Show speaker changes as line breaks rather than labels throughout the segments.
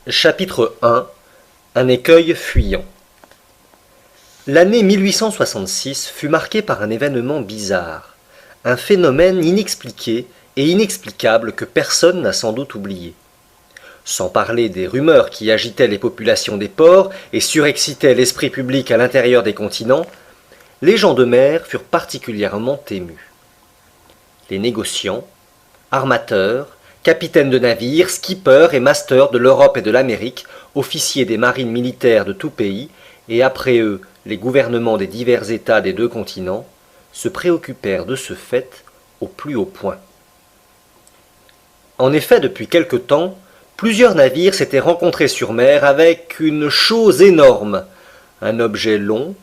Chapitre 1. Un écueil fuyant. L'année 1866 fut marquée par un événement bizarre, un phénomène inexpliqué et inexplicable que personne n'a sans doute oublié. Sans parler des rumeurs qui agitaient les populations des ports et surexcitaient l'esprit public à l'intérieur des continents, les gens de mer furent particulièrement émus. Les négociants, armateurs, capitaines de navires, skippers et masters de l'Europe et de l'Amérique, officiers des marines militaires de tout pays, et après eux les gouvernements des divers États des deux continents, se préoccupèrent de ce fait au plus haut point. En effet, depuis quelque temps, plusieurs navires s'étaient rencontrés sur mer avec une chose énorme, un objet long,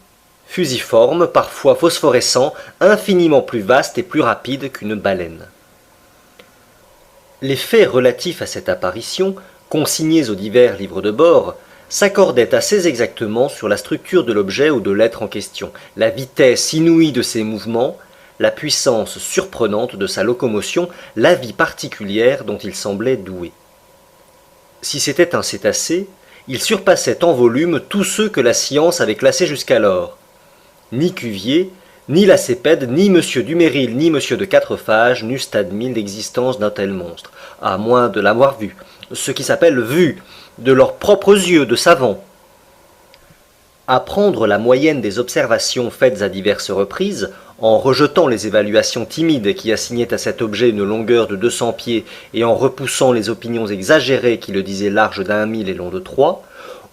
fusiforme, parfois phosphorescent, infiniment plus vaste et plus rapide qu'une baleine. Les faits relatifs à cette apparition, consignés aux divers livres de bord, s'accordaient assez exactement sur la structure de l'objet ou de l'être en question, la vitesse inouïe de ses mouvements, la puissance surprenante de sa locomotion, la vie particulière dont il semblait doué. Si c'était un cétacé, il surpassait en volume tous ceux que la science avait classés jusqu'alors. Ni Cuvier, ni Lacépède, ni M. Dumézil, ni M. de Quatrefages n'eussent admis l'existence d'un tel monstre, à moins de l'avoir vu, ce qui s'appelle vu, de leurs propres yeux de savants. À prendre la moyenne des observations faites à diverses reprises, en rejetant les évaluations timides qui assignaient à cet objet une longueur de 200 pieds et en repoussant les opinions exagérées qui le disaient large d'1 mille et long de 3,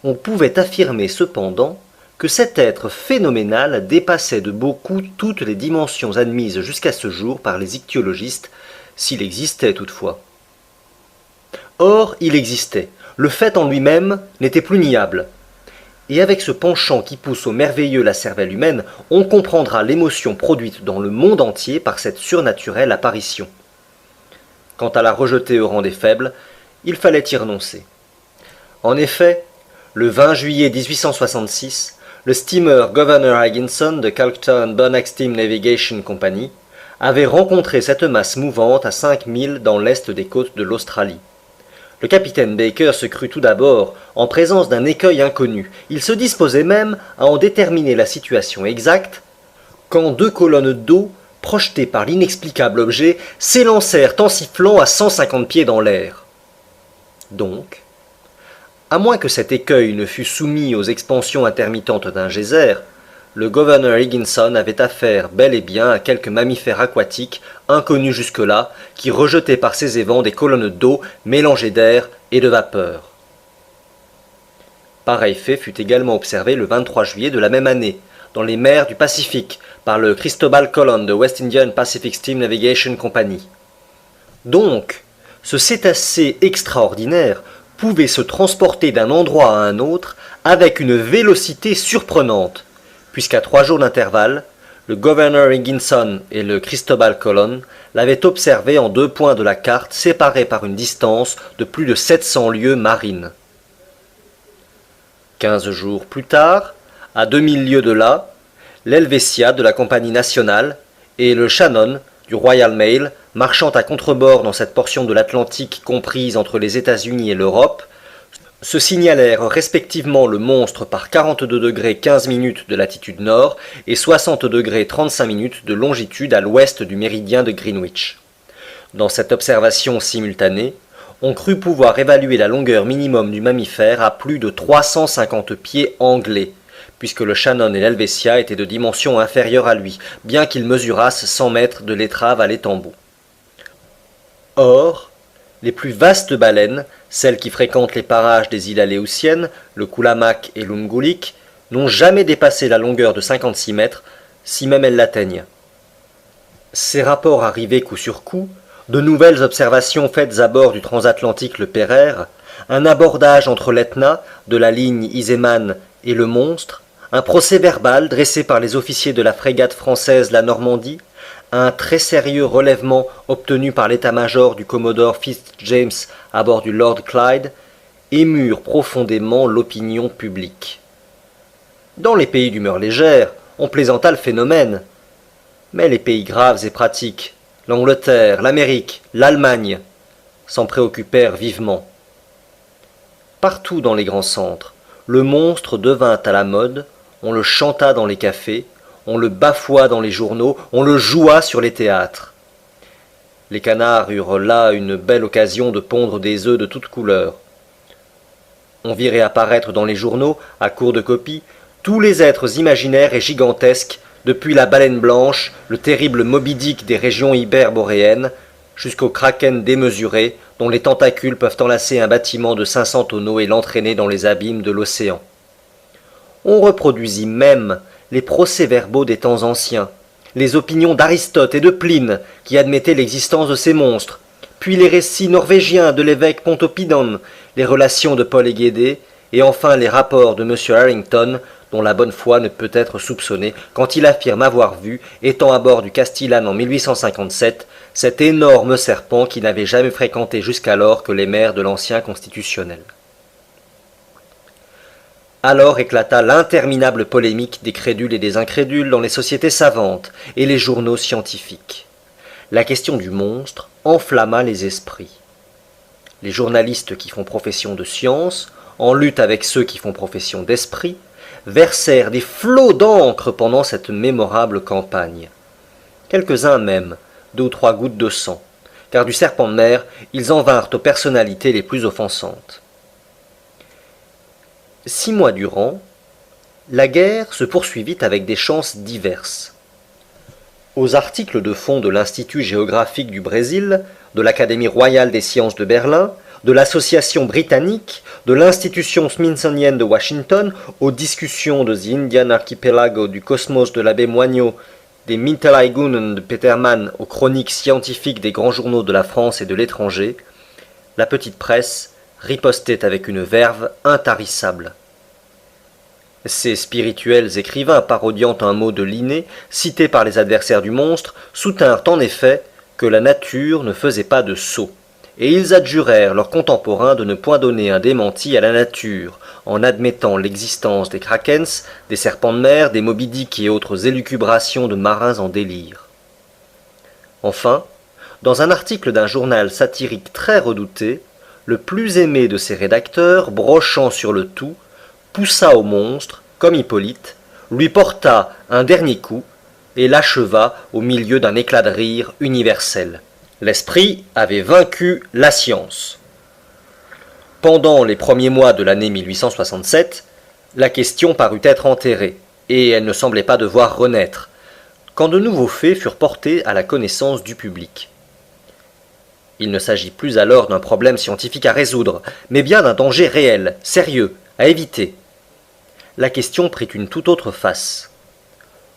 on pouvait affirmer cependant que cet être phénoménal dépassait de beaucoup toutes les dimensions admises jusqu'à ce jour par les ichtyologistes, s'il existait toutefois. Or, il existait, le fait en lui-même n'était plus niable, et avec ce penchant qui pousse au merveilleux la cervelle humaine, on comprendra l'émotion produite dans le monde entier par cette surnaturelle apparition. Quant à la rejeter au rang des faibles, il fallait y renoncer. En effet, le 20 juillet 1866, le steamer Governor Higginson de Calcutta and Bunnock Steam Navigation Company avait rencontré cette masse mouvante à 5 milles dans l'est des côtes de l'Australie. Le capitaine Baker se crut tout d'abord en présence d'un écueil inconnu. Il se disposait même à en déterminer la situation exacte quand 2 colonnes d'eau, projetées par l'inexplicable objet, s'élancèrent en sifflant à 150 pieds dans l'air. Donc, à moins que cet écueil ne fût soumis aux expansions intermittentes d'un geyser, le gouverneur Higginson avait affaire bel et bien à quelques mammifères aquatiques, inconnus jusque-là, qui rejetaient par ces évents des colonnes d'eau mélangées d'air et de vapeur. Pareil fait fut également observé le 23 juillet de la même année, dans les mers du Pacifique, par le Cristobal Colon de West Indian Pacific Steam Navigation Company. Donc, ce cétacé extraordinaire pouvait se transporter d'un endroit à un autre avec une vélocité surprenante, puisqu'à 3 jours d'intervalle, le gouverneur Higginson et le Cristobal Colon l'avaient observé en 2 points de la carte séparés par une distance de plus de 700 lieues marines. 15 jours plus tard, à 2000 lieues de là, l'Helvetia de la Compagnie nationale et le Shannon du Royal Mail, marchant à contrebord dans cette portion de l'Atlantique comprise entre les États-Unis et l'Europe, se signalèrent respectivement le monstre par 42° 15' de latitude nord et 60° 35' de longitude à l'ouest du méridien de Greenwich. Dans cette observation simultanée, on crut pouvoir évaluer la longueur minimum du mammifère à plus de 350 pieds anglais, puisque le Shannon et l'Helvetia étaient de dimension inférieure à lui, bien qu'ils mesurassent 100 mètres de l'étrave à l'étambot. Or, les plus vastes baleines, celles qui fréquentent les parages des îles Aléoutiennes, le Koulamak et l'Umgulik, n'ont jamais dépassé la longueur de 56 mètres, si même elles l'atteignent. Ces rapports arrivés coup sur coup, de nouvelles observations faites à bord du transatlantique le Pereire, un abordage entre l'Etna, de la ligne Iseman et le monstre, un procès-verbal dressé par les officiers de la frégate française la Normandie, un très sérieux relèvement obtenu par l'état-major du commodore Fitz-James à bord du Lord Clyde, émurent profondément l'opinion publique. Dans les pays d'humeur légère, on plaisanta le phénomène, mais les pays graves et pratiques, l'Angleterre, l'Amérique, l'Allemagne, s'en préoccupèrent vivement. Partout dans les grands centres, le monstre devint à la mode, on le chanta dans les cafés, on le bafoua dans les journaux, on le joua sur les théâtres. Les canards eurent là une belle occasion de pondre des œufs de toutes couleurs. On vit réapparaître dans les journaux, à court de copie, tous les êtres imaginaires et gigantesques, depuis la baleine blanche, le terrible Moby Dick des régions hyperboréennes, jusqu'au kraken démesuré, dont les tentacules peuvent enlacer un bâtiment de 500 tonneaux et l'entraîner dans les abîmes de l'océan. On reproduisit même les procès-verbaux des temps anciens, les opinions d'Aristote et de Pline qui admettaient l'existence de ces monstres, puis les récits norvégiens de l'évêque Pontoppidan, les relations de Paul Hégédé, et enfin les rapports de M. Harrington, dont la bonne foi ne peut être soupçonnée quand il affirme avoir vu, étant à bord du Castillane en 1857, cet énorme serpent qui n'avait jamais fréquenté jusqu'alors que les mers de l'ancien constitutionnel. Alors éclata l'interminable polémique des crédules et des incrédules dans les sociétés savantes et les journaux scientifiques. La question du monstre enflamma les esprits. Les journalistes qui font profession de science, en lutte avec ceux qui font profession d'esprit, versèrent des flots d'encre pendant cette mémorable campagne. Quelques-uns même, 2 ou 3 gouttes de sang, car du serpent de mer, ils en vinrent aux personnalités les plus offensantes. 6 mois durant, la guerre se poursuivit avec des chances diverses. Aux articles de fond de l'Institut géographique du Brésil, de l'Académie royale des sciences de Berlin, de l'Association britannique, de l'Institution smithsonienne de Washington, aux discussions de The Indian Archipelago, du Cosmos de l'abbé Moignot, des Mitteilungen de Petermann aux chroniques scientifiques des grands journaux de la France et de l'étranger, la petite presse ripostait avec une verve intarissable. Ces spirituels écrivains parodiant un mot de Linné, cité par les adversaires du monstre, soutinrent en effet que la nature ne faisait pas de sots, et ils adjurèrent leurs contemporains de ne point donner un démenti à la nature, en admettant l'existence des krakens, des serpents de mer, des Moby Dick et autres élucubrations de marins en délire. Enfin, dans un article d'un journal satirique très redouté, le plus aimé de ses rédacteurs, brochant sur le tout, poussa au monstre, comme Hippolyte, lui porta un dernier coup et l'acheva au milieu d'un éclat de rire universel. L'esprit avait vaincu la science. Pendant les premiers mois de l'année 1867, la question parut être enterrée, et elle ne semblait pas devoir renaître, quand de nouveaux faits furent portés à la connaissance du public. Il ne s'agit plus alors d'un problème scientifique à résoudre, mais bien d'un danger réel, sérieux, à éviter. La question prit une toute autre face.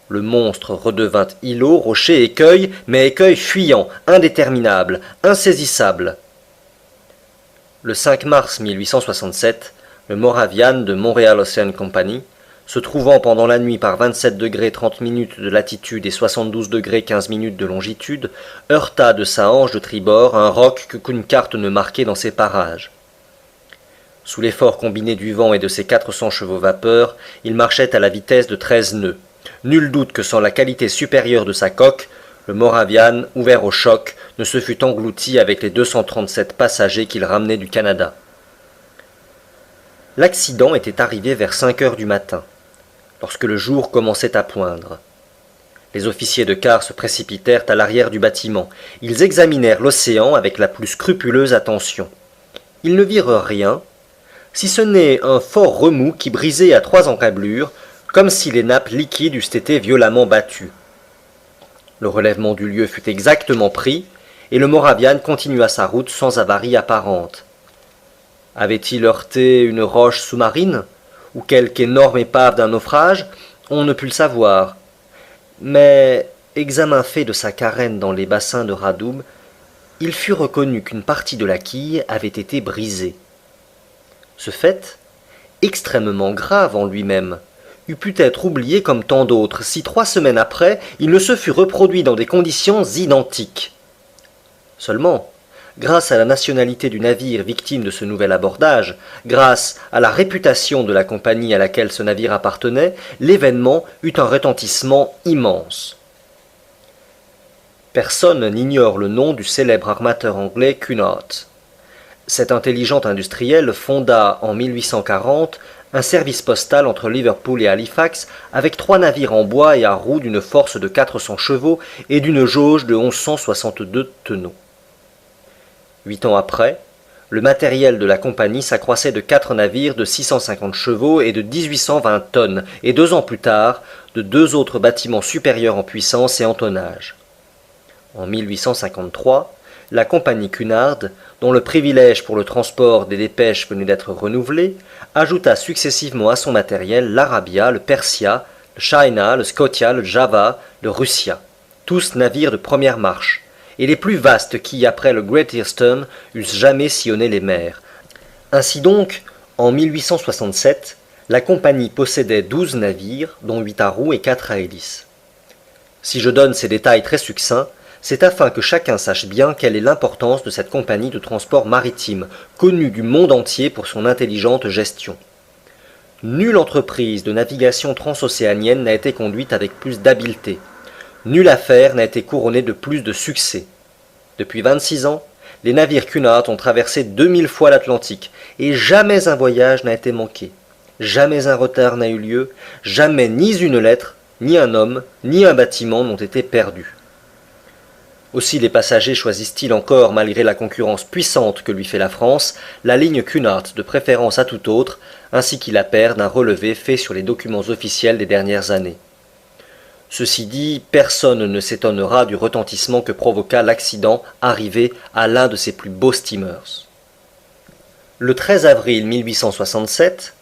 Le monstre redevint îlot, rocher, écueil, mais écueil fuyant, indéterminable, insaisissable. Le 5 mars 1867, le Moravian de Montréal Ocean Company, se trouvant pendant la nuit par 27 degrés 30 minutes de latitude et 72 degrés 15 minutes de longitude, heurta de sa hanche de tribord un roc qu'aucune carte ne marquait dans ces parages. Sous l'effort combiné du vent et de ses 400 chevaux vapeur, il marchait à la vitesse de 13 nœuds. Nul doute que sans la qualité supérieure de sa coque, le Moravian, ouvert au choc, ne se fût englouti avec les 237 passagers qu'il ramenait du Canada. L'accident était arrivé vers 5 heures du matin, lorsque le jour commençait à poindre. Les officiers de quart se précipitèrent à l'arrière du bâtiment. Ils examinèrent l'océan avec la plus scrupuleuse attention. Ils ne virent rien, si ce n'est un fort remous qui brisait à 3 encablures, comme si les nappes liquides eussent été violemment battues. Le relèvement du lieu fut exactement pris, et le Moravian continua sa route sans avarie apparente. Avait-il heurté une roche sous-marine, ou quelque énorme épave d'un naufrage? On ne put le savoir. Mais, examen fait de sa carène dans les bassins de Radoub, il fut reconnu qu'une partie de la quille avait été brisée. Ce fait, extrêmement grave en lui-même, eût pu être oublié comme tant d'autres si 3 semaines après il ne se fût reproduit dans des conditions identiques. Seulement, grâce à la nationalité du navire victime de ce nouvel abordage, grâce à la réputation de la compagnie à laquelle ce navire appartenait, l'événement eut un retentissement immense. Personne n'ignore le nom du célèbre armateur anglais Cunard. Cet intelligent industriel fonda en 1840 un service postal entre Liverpool et Halifax avec 3 navires en bois et à roues d'une force de 400 chevaux et d'une jauge de 1162 tonneaux. 8 ans après, le matériel de la compagnie s'accroissait de 4 navires de 650 chevaux et de 1820 tonnes, et 2 ans plus tard, de 2 autres bâtiments supérieurs en puissance et en tonnage. En 1853, la compagnie Cunard, dont le privilège pour le transport des dépêches venait d'être renouvelé, ajouta successivement à son matériel l'Arabia, le Persia, le China, le Scotia, le Java, le Russia, tous navires de première marche, et les plus vastes qui, après le Great Eastern, eussent jamais sillonné les mers. Ainsi donc, en 1867, la compagnie possédait 12 navires, dont 8 à roues et 4 à hélices. Si je donne ces détails très succincts, c'est afin que chacun sache bien quelle est l'importance de cette compagnie de transport maritime, connue du monde entier pour son intelligente gestion. Nulle entreprise de navigation transocéanienne n'a été conduite avec plus d'habileté. Nulle affaire n'a été couronnée de plus de succès. Depuis 26 ans, les navires Cunard ont traversé 2000 fois l'Atlantique, et jamais un voyage n'a été manqué. Jamais un retard n'a eu lieu, jamais ni une lettre, ni un homme, ni un bâtiment n'ont été perdus. Aussi les passagers choisissent-ils encore, malgré la concurrence puissante que lui fait la France, la ligne Cunard de préférence à tout autre, ainsi qu'il appert d'un relevé fait sur les documents officiels des dernières années. Ceci dit, personne ne s'étonnera du retentissement que provoqua l'accident arrivé à l'un de ses plus beaux steamers. Le 13 avril 1867,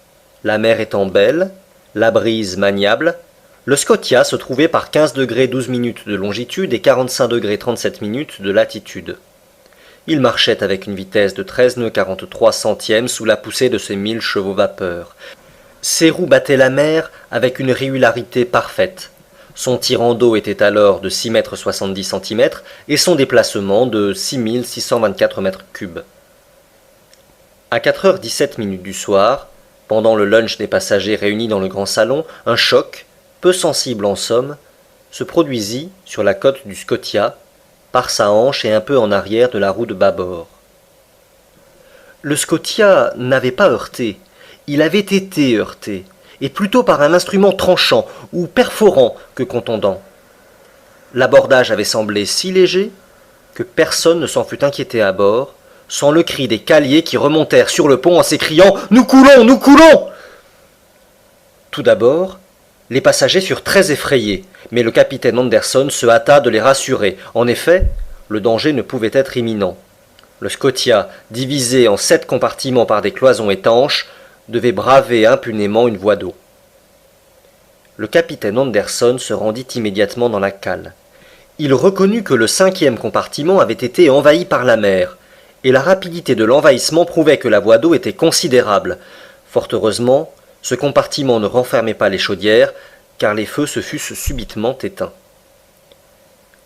la mer étant belle, la brise maniable, le Scotia se trouvait par 15 degrés 12 minutes de longitude et 45 degrés 37 minutes de latitude. Il marchait avec une vitesse de 13 nœuds 43 centièmes sous la poussée de ses 1000 chevaux vapeur. Ses roues battaient la mer avec une régularité parfaite. Son tirant d'eau était alors de 6 mètres 70 centimètres et son déplacement de 6624 mètres cubes. À 4h17 du soir, pendant le lunch des passagers réunis dans le grand salon, un choc, peu sensible en somme, se produisit sur la côte du Scotia, par sa hanche et un peu en arrière de la roue de bâbord. Le Scotia n'avait pas heurté, il avait été heurté, et plutôt par un instrument tranchant ou perforant que contondant. L'abordage avait semblé si léger que personne ne s'en fut inquiété à bord, sans le cri des caliers qui remontèrent sur le pont en s'écriant « Nous coulons, nous coulons !» Tout d'abord, les passagers furent très effrayés, mais le capitaine Anderson se hâta de les rassurer. En effet, le danger ne pouvait être imminent. Le Scotia, divisé en 7 compartiments par des cloisons étanches, devait braver impunément une voie d'eau. Le capitaine Anderson se rendit immédiatement dans la cale. Il reconnut que le 5e compartiment avait été envahi par la mer, et la rapidité de l'envahissement prouvait que la voie d'eau était considérable. Fort heureusement, ce compartiment ne renfermait pas les chaudières, car les feux se fussent subitement éteints.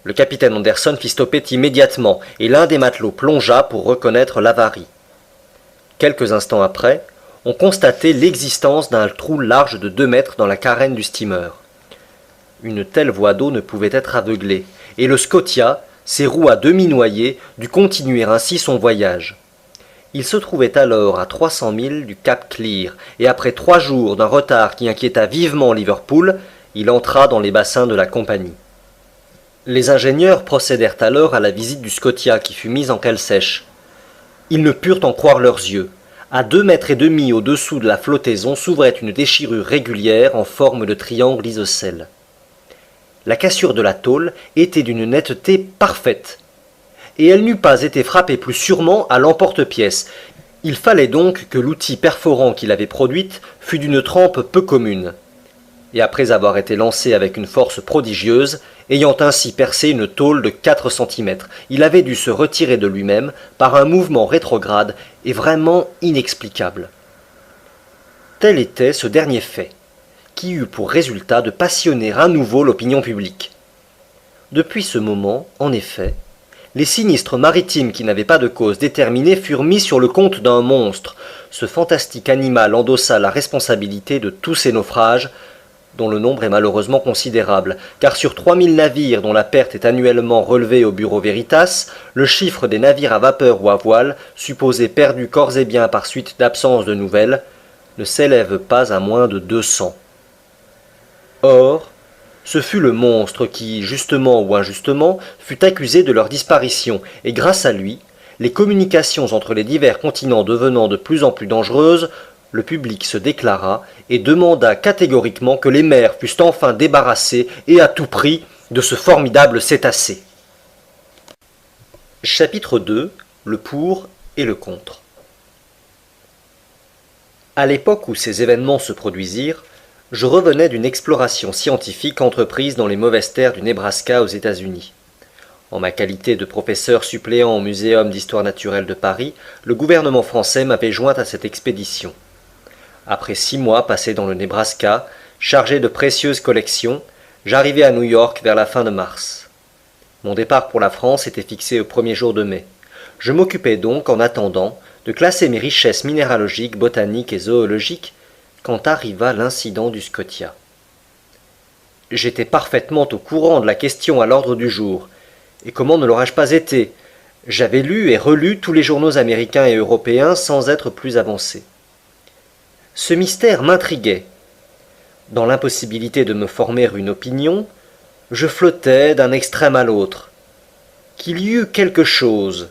Le capitaine Anderson fit stopper immédiatement, et l'un des matelots plongea pour reconnaître l'avarie. Quelques instants après, on constatait l'existence d'un trou large de 2 mètres dans la carène du steamer. Une telle voie d'eau ne pouvait être aveuglée, et le Scotia, ses roues à demi noyées, dut continuer ainsi son voyage. Il se trouvait alors à 300 milles du Cap Clear, et après 3 jours d'un retard qui inquiéta vivement Liverpool, il entra dans les bassins de la compagnie. Les ingénieurs procédèrent alors à la visite du Scotia qui fut mise en cale sèche. Ils ne purent en croire leurs yeux. À 2,5 mètres au-dessous de la flottaison s'ouvrait une déchirure régulière en forme de triangle isocèle. La cassure de la tôle était d'une netteté parfaite, et elle n'eût pas été frappée plus sûrement à l'emporte-pièce. Il fallait donc que l'outil perforant qui l'avait produite fût d'une trempe peu commune. Et après avoir été lancé avec une force prodigieuse, ayant ainsi percé une tôle de 4 centimètres, il avait dû se retirer de lui-même par un mouvement rétrograde et vraiment inexplicable. Tel était ce dernier fait, qui eut pour résultat de passionner à nouveau l'opinion publique. Depuis ce moment, en effet, les sinistres maritimes qui n'avaient pas de cause déterminée furent mis sur le compte d'un monstre. Ce fantastique animal endossa la responsabilité de tous ces naufrages, dont le nombre est malheureusement considérable, car sur 3000 navires dont la perte est annuellement relevée au Bureau Veritas, le chiffre des navires à vapeur ou à voile, supposés perdus corps et biens par suite d'absence de nouvelles, ne s'élève pas à moins de 200. Or, ce fut le monstre qui, justement ou injustement, fut accusé de leur disparition, et grâce à lui, les communications entre les divers continents devenant de plus en plus dangereuses, le public se déclara et demanda catégoriquement que les mers fussent enfin débarrassées et à tout prix de ce formidable cétacé. Chapitre 2. Le pour et le contre. À l'époque où ces événements se produisirent, je revenais d'une exploration scientifique entreprise dans les mauvaises terres du Nebraska aux États-Unis. En ma qualité de professeur suppléant au Muséum d'histoire naturelle de Paris, le gouvernement français m'avait joint à cette expédition. Après 6 mois passés dans le Nebraska, chargé de précieuses collections, j'arrivai à New York vers la fin de mars. Mon départ pour la France était fixé au premier jour de mai. Je m'occupais donc, en attendant, de classer mes richesses minéralogiques, botaniques et zoologiques, quand arriva l'incident du Scotia. J'étais parfaitement au courant de la question à l'ordre du jour, et comment ne l'aurais-je pas été? J'avais lu et relu tous les journaux américains et européens sans être plus avancé. Ce mystère m'intriguait. Dans l'impossibilité de me former une opinion, je flottais d'un extrême à l'autre. Qu'il y eût quelque chose,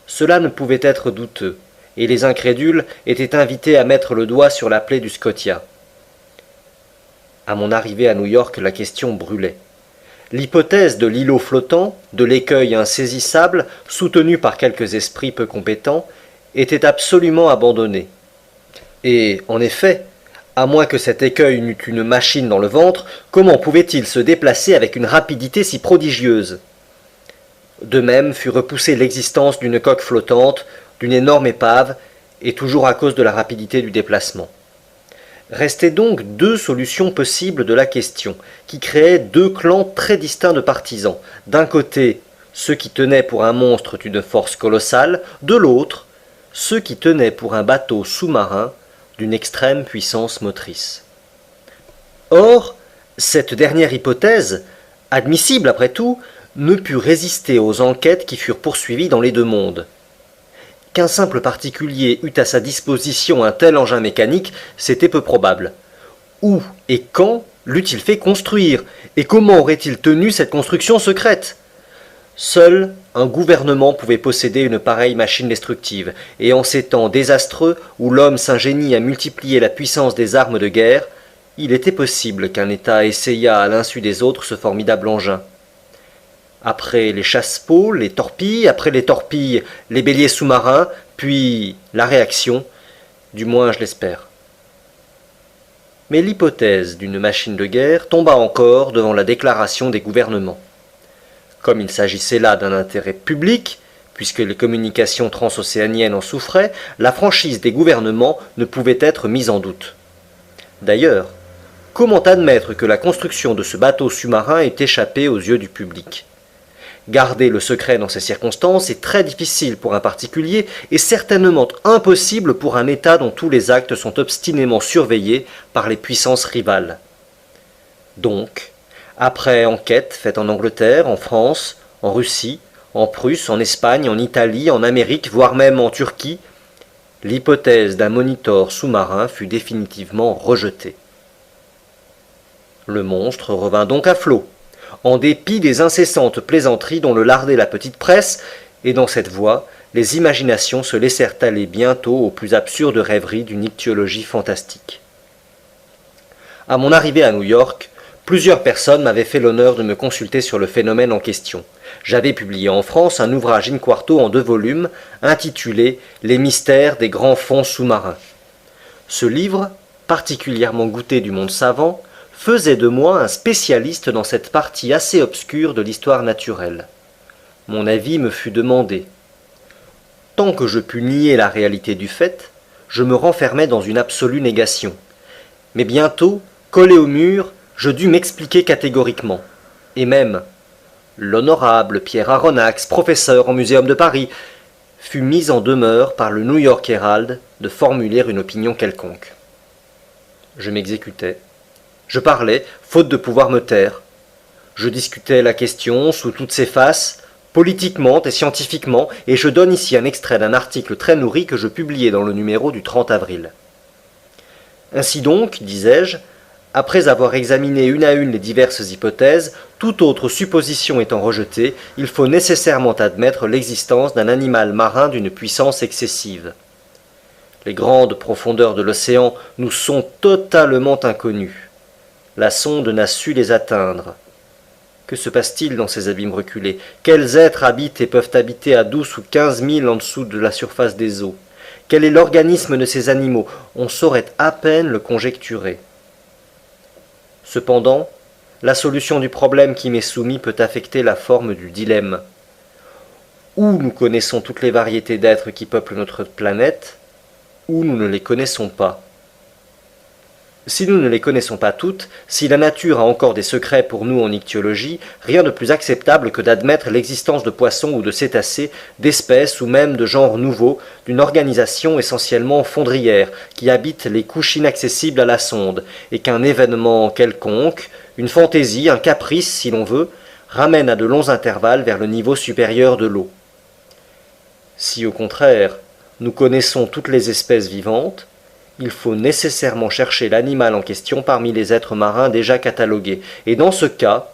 cela ne pouvait être douteux, et les incrédules étaient invités à mettre le doigt sur la plaie du Scotia. À mon arrivée à New York, la question brûlait. L'hypothèse de l'îlot flottant, de l'écueil insaisissable, soutenu par quelques esprits peu compétents, était absolument abandonnée. Et, en effet, à moins que cet écueil n'eût une machine dans le ventre, comment pouvait-il se déplacer avec une rapidité si prodigieuse? De même fut repoussée l'existence d'une coque flottante, d'une énorme épave, et toujours à cause de la rapidité du déplacement. Restaient donc 2 solutions possibles de la question, qui créaient 2 clans très distincts de partisans. D'un côté, ceux qui tenaient pour un monstre d'une force colossale, de l'autre, ceux qui tenaient pour un bateau sous-marin d'une extrême puissance motrice. Or, cette dernière hypothèse, admissible après tout, ne put résister aux enquêtes qui furent poursuivies dans les 2 mondes. Qu'un simple particulier eût à sa disposition un tel engin mécanique, c'était peu probable. Où et quand l'eût-il fait construire, et comment aurait-il tenu cette construction secrète? Seul un gouvernement pouvait posséder une pareille machine destructive, et en ces temps désastreux où l'homme s'ingénie à multiplier la puissance des armes de guerre, il était possible qu'un État essayât à l'insu des autres ce formidable engin. Après les chasse-peaux, les torpilles, après les torpilles, les béliers sous-marins, puis la réaction, du moins je l'espère. Mais l'hypothèse d'une machine de guerre tomba encore devant la déclaration des gouvernements. Comme il s'agissait là d'un intérêt public, puisque les communications transocéaniennes en souffraient, la franchise des gouvernements ne pouvait être mise en doute. D'ailleurs, comment admettre que la construction de ce bateau sous-marin ait échappé aux yeux du public? Garder le secret dans ces circonstances est très difficile pour un particulier et certainement impossible pour un État dont tous les actes sont obstinément surveillés par les puissances rivales. Donc, après enquête faite en Angleterre, en France, en Russie, en Prusse, en Espagne, en Italie, en Amérique, voire même en Turquie, l'hypothèse d'un monitor sous-marin fut définitivement rejetée. Le monstre revint donc à flot, en dépit des incessantes plaisanteries dont le lardait la petite presse, et dans cette voie, les imaginations se laissèrent aller bientôt aux plus absurdes rêveries d'une ichtyologie fantastique. À mon arrivée à New York, plusieurs personnes m'avaient fait l'honneur de me consulter sur le phénomène en question. J'avais publié en France un ouvrage in-quarto en 2 volumes, intitulé « Les mystères des grands fonds sous-marins ». Ce livre, particulièrement goûté du monde savant, faisait de moi un spécialiste dans cette partie assez obscure de l'histoire naturelle. Mon avis me fut demandé. Tant que je pus nier la réalité du fait, je me renfermais dans une absolue négation. Mais bientôt, collé au mur, je dus m'expliquer catégoriquement. Et même, l'honorable Pierre Aronnax, professeur au Muséum de Paris, fut mis en demeure par le New York Herald de formuler une opinion quelconque. Je m'exécutais, Je parlais, faute de pouvoir me taire. Je discutais la question sous toutes ses faces, politiquement et scientifiquement, et je donne ici un extrait d'un article très nourri que je publiai dans le numéro du 30 avril. Ainsi donc, disais-je, après avoir examiné une à une les diverses hypothèses, toute autre supposition étant rejetée, il faut nécessairement admettre l'existence d'un animal marin d'une puissance excessive. Les grandes profondeurs de l'océan nous sont totalement inconnues. La sonde n'a su les atteindre. Que se passe-t-il dans ces abîmes reculés? Quels êtres habitent et peuvent habiter à 12 ou 15 milles en dessous de la surface des eaux? Quel est l'organisme de ces animaux? On saurait à peine le conjecturer. Cependant, la solution du problème qui m'est soumis peut affecter la forme du dilemme. Ou nous connaissons toutes les variétés d'êtres qui peuplent notre planète, ou nous ne les connaissons pas. Si nous ne les connaissons pas toutes, si la nature a encore des secrets pour nous en ichtyologie, rien de plus acceptable que d'admettre l'existence de poissons ou de cétacés, d'espèces ou même de genres nouveaux, d'une organisation essentiellement fondrière, qui habite les couches inaccessibles à la sonde, et qu'un événement quelconque, une fantaisie, un caprice si l'on veut, ramène à de longs intervalles vers le niveau supérieur de l'eau. Si au contraire, nous connaissons toutes les espèces vivantes, il faut nécessairement chercher l'animal en question parmi les êtres marins déjà catalogués, et dans ce cas,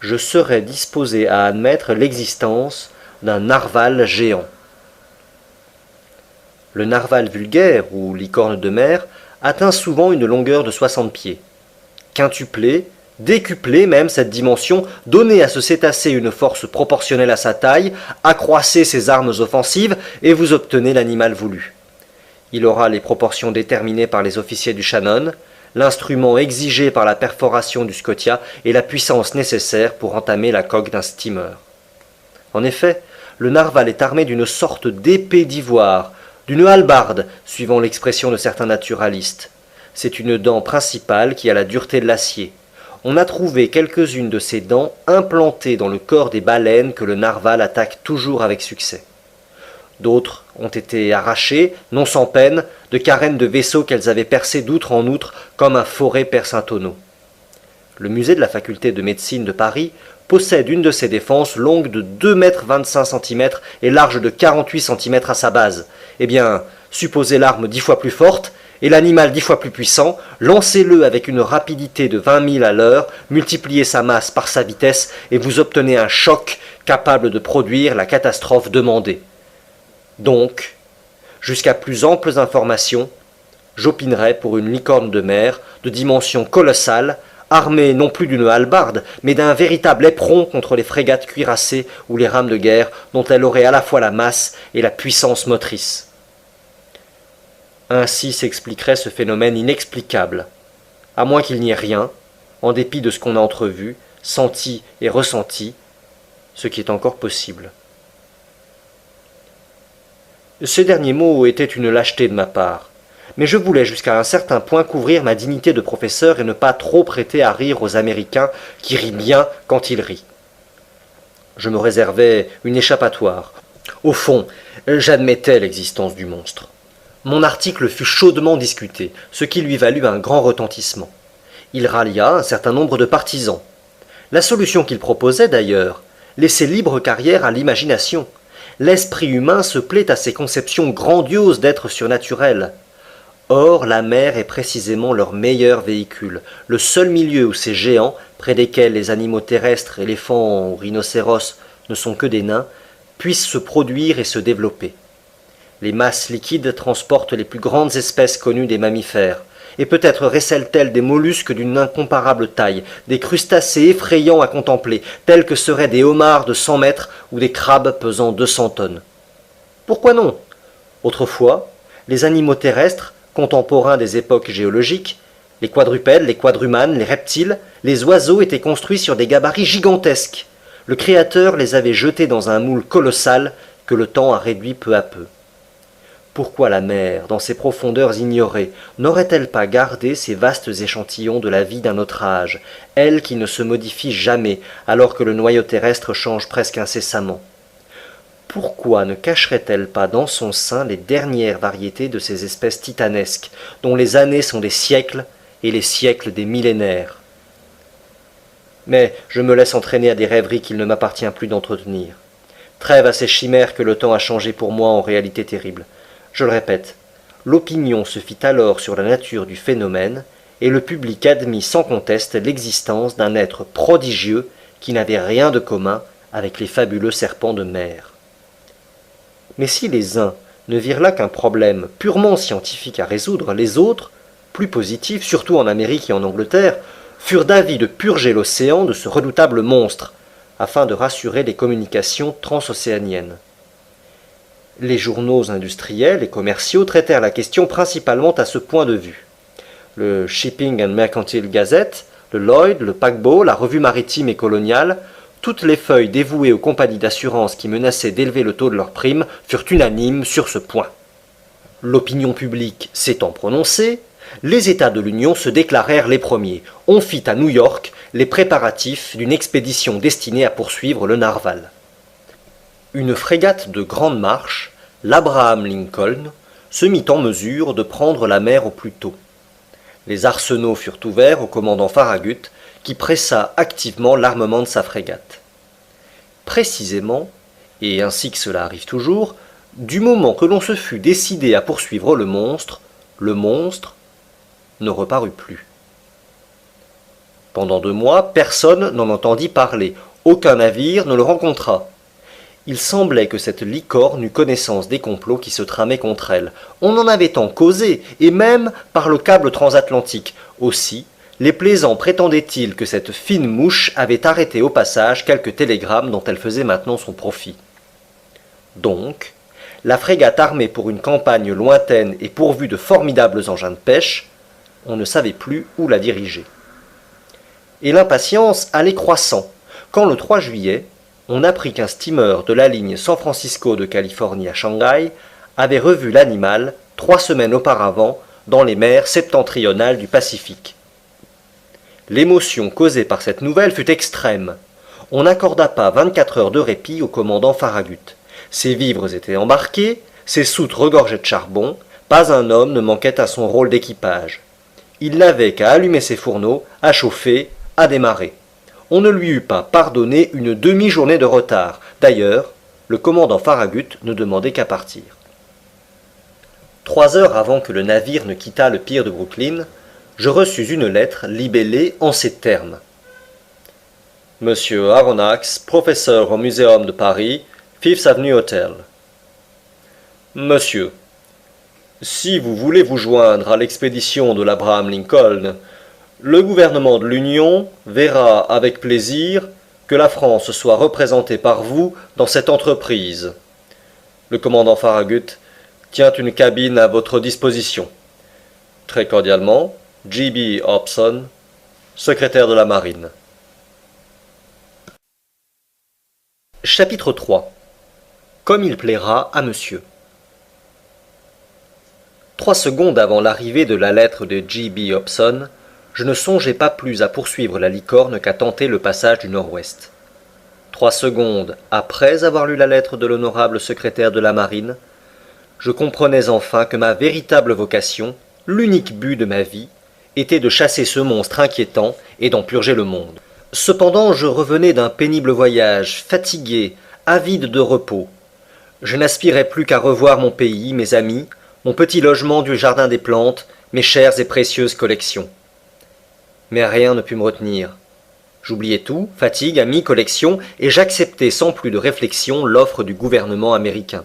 je serais disposé à admettre l'existence d'un narval géant. Le narval vulgaire, ou licorne de mer, atteint souvent une longueur de 60 pieds. Quintuplez, décuplez même cette dimension, donnez à ce cétacé une force proportionnelle à sa taille, accroissez ses armes offensives, et vous obtenez l'animal voulu. Il aura les proportions déterminées par les officiers du Shannon, l'instrument exigé par la perforation du Scotia et la puissance nécessaire pour entamer la coque d'un steamer. En effet, le narval est armé d'une sorte d'épée d'ivoire, d'une hallebarde, suivant l'expression de certains naturalistes. C'est une dent principale qui a la dureté de l'acier. On a trouvé quelques-unes de ces dents implantées dans le corps des baleines que le narval attaque toujours avec succès. D'autres ont été arrachées, non sans peine, de carènes de vaisseaux qu'elles avaient percées d'outre en outre, comme un forêt perce un tonneau. Le musée de la faculté de médecine de Paris possède une de ces défenses longue de 2,25 m et large de 48 cm à sa base. Eh bien, supposez l'arme 10 fois plus forte et l'animal 10 fois plus puissant, lancez-le avec une rapidité de 20 000 à l'heure, multipliez sa masse par sa vitesse et vous obtenez un choc capable de produire la catastrophe demandée. Donc, jusqu'à plus amples informations, j'opinerais pour une licorne de mer de dimension colossale, armée non plus d'une hallebarde, mais d'un véritable éperon contre les frégates cuirassées ou les rames de guerre dont elle aurait à la fois la masse et la puissance motrice. Ainsi s'expliquerait ce phénomène inexplicable, à moins qu'il n'y ait rien, en dépit de ce qu'on a entrevu, senti et ressenti, ce qui est encore possible. Ces derniers mots étaient une lâcheté de ma part, mais je voulais jusqu'à un certain point couvrir ma dignité de professeur et ne pas trop prêter à rire aux Américains qui rient bien quand ils rient. Je me réservais une échappatoire. Au fond, j'admettais l'existence du monstre. Mon article fut chaudement discuté, ce qui lui valut un grand retentissement. Il rallia un certain nombre de partisans. La solution qu'il proposait, d'ailleurs, laissait libre carrière à l'imagination. L'esprit humain se plaît à ces conceptions grandioses d'êtres surnaturels. Or, la mer est précisément leur meilleur véhicule, le seul milieu où ces géants, près desquels les animaux terrestres, éléphants ou rhinocéros ne sont que des nains, puissent se produire et se développer. Les masses liquides transportent les plus grandes espèces connues des mammifères, et peut-être recèlent-elles des mollusques d'une incomparable taille, des crustacés effrayants à contempler, tels que seraient des homards de 100 mètres ou des crabes pesant 200 tonnes. Pourquoi non? Autrefois, les animaux terrestres, contemporains des époques géologiques, les quadrupèdes, les quadrumanes, les reptiles, les oiseaux étaient construits sur des gabarits gigantesques. Le Créateur les avait jetés dans un moule colossal que le temps a réduit peu à peu. Pourquoi la mer, dans ses profondeurs ignorées, n'aurait-elle pas gardé ces vastes échantillons de la vie d'un autre âge, elle qui ne se modifie jamais, alors que le noyau terrestre change presque incessamment? Pourquoi ne cacherait-elle pas dans son sein les dernières variétés de ces espèces titanesques, dont les années sont des siècles et les siècles des millénaires. Mais je me laisse entraîner à des rêveries qu'il ne m'appartient plus d'entretenir. Trêve à ces chimères que le temps a changées pour moi en réalité terrible. Je le répète, l'opinion se fit alors sur la nature du phénomène, et le public admit sans conteste l'existence d'un être prodigieux qui n'avait rien de commun avec les fabuleux serpents de mer. Mais si les uns ne virent là qu'un problème purement scientifique à résoudre, les autres, plus positifs, surtout en Amérique et en Angleterre, furent d'avis de purger l'océan de ce redoutable monstre, afin de rassurer les communications transocéaniennes. Les journaux industriels et commerciaux traitèrent la question principalement à ce point de vue. Le Shipping and Mercantile Gazette, le Lloyd, le Paquebot, la Revue maritime et coloniale, toutes les feuilles dévouées aux compagnies d'assurance qui menaçaient d'élever le taux de leurs primes furent unanimes sur ce point. L'opinion publique s'étant prononcée, les États de l'Union se déclarèrent les premiers. On fit à New York les préparatifs d'une expédition destinée à poursuivre le narwal. Une frégate de grande marche, l'Abraham Lincoln, se mit en mesure de prendre la mer au plus tôt. Les arsenaux furent ouverts au commandant Farragut, qui pressa activement l'armement de sa frégate. Précisément, et ainsi que cela arrive toujours, du moment que l'on se fut décidé à poursuivre le monstre ne reparut plus. Pendant 2 mois, personne n'en entendit parler, aucun navire ne le rencontra. Il semblait que cette licorne eût connaissance des complots qui se tramaient contre elle. On en avait tant causé, et même par le câble transatlantique. Aussi, les plaisants prétendaient-ils que cette fine mouche avait arrêté au passage quelques télégrammes dont elle faisait maintenant son profit. Donc, la frégate armée pour une campagne lointaine et pourvue de formidables engins de pêche, on ne savait plus où la diriger. Et l'impatience allait croissant, quand le 3 juillet, on apprit qu'un steamer de la ligne San Francisco de Californie à Shanghai avait revu l'animal 3 semaines auparavant dans les mers septentrionales du Pacifique. L'émotion causée par cette nouvelle fut extrême. On n'accorda pas 24 heures de répit au commandant Farragut. Ses vivres étaient embarqués, ses soutes regorgeaient de charbon, pas un homme ne manquait à son rôle d'équipage. Il n'avait qu'à allumer ses fourneaux, à chauffer, à démarrer. On ne lui eût pas pardonné une demi-journée de retard. D'ailleurs, le commandant Farragut ne demandait qu'à partir. 3 heures avant que le navire ne quittât le pier de Brooklyn, je reçus une lettre libellée en ces termes. Monsieur Aronnax, professeur au Muséum de Paris, Fifth Avenue Hotel. Monsieur, si vous voulez vous joindre à l'expédition de l'Abraham Lincoln, le gouvernement de l'Union verra avec plaisir que la France soit représentée par vous dans cette entreprise. Le commandant Farragut tient une cabine à votre disposition. Très cordialement, J.B. Hobson, secrétaire de la Marine. Chapitre 3. Comme il plaira à monsieur. 3 secondes avant l'arrivée de la lettre de J.B. Hobson, je ne songeais pas plus à poursuivre la licorne qu'à tenter le passage du Nord-Ouest. 3 secondes après avoir lu la lettre de l'honorable secrétaire de la Marine, je comprenais enfin que ma véritable vocation, l'unique but de ma vie, était de chasser ce monstre inquiétant et d'en purger le monde. Cependant, je revenais d'un pénible voyage, fatigué, avide de repos. Je n'aspirais plus qu'à revoir mon pays, mes amis, mon petit logement du jardin des plantes, mes chères et précieuses collections. Mais rien ne put me retenir. J'oubliais tout, fatigue, amis, collection, et j'acceptais sans plus de réflexion l'offre du gouvernement américain.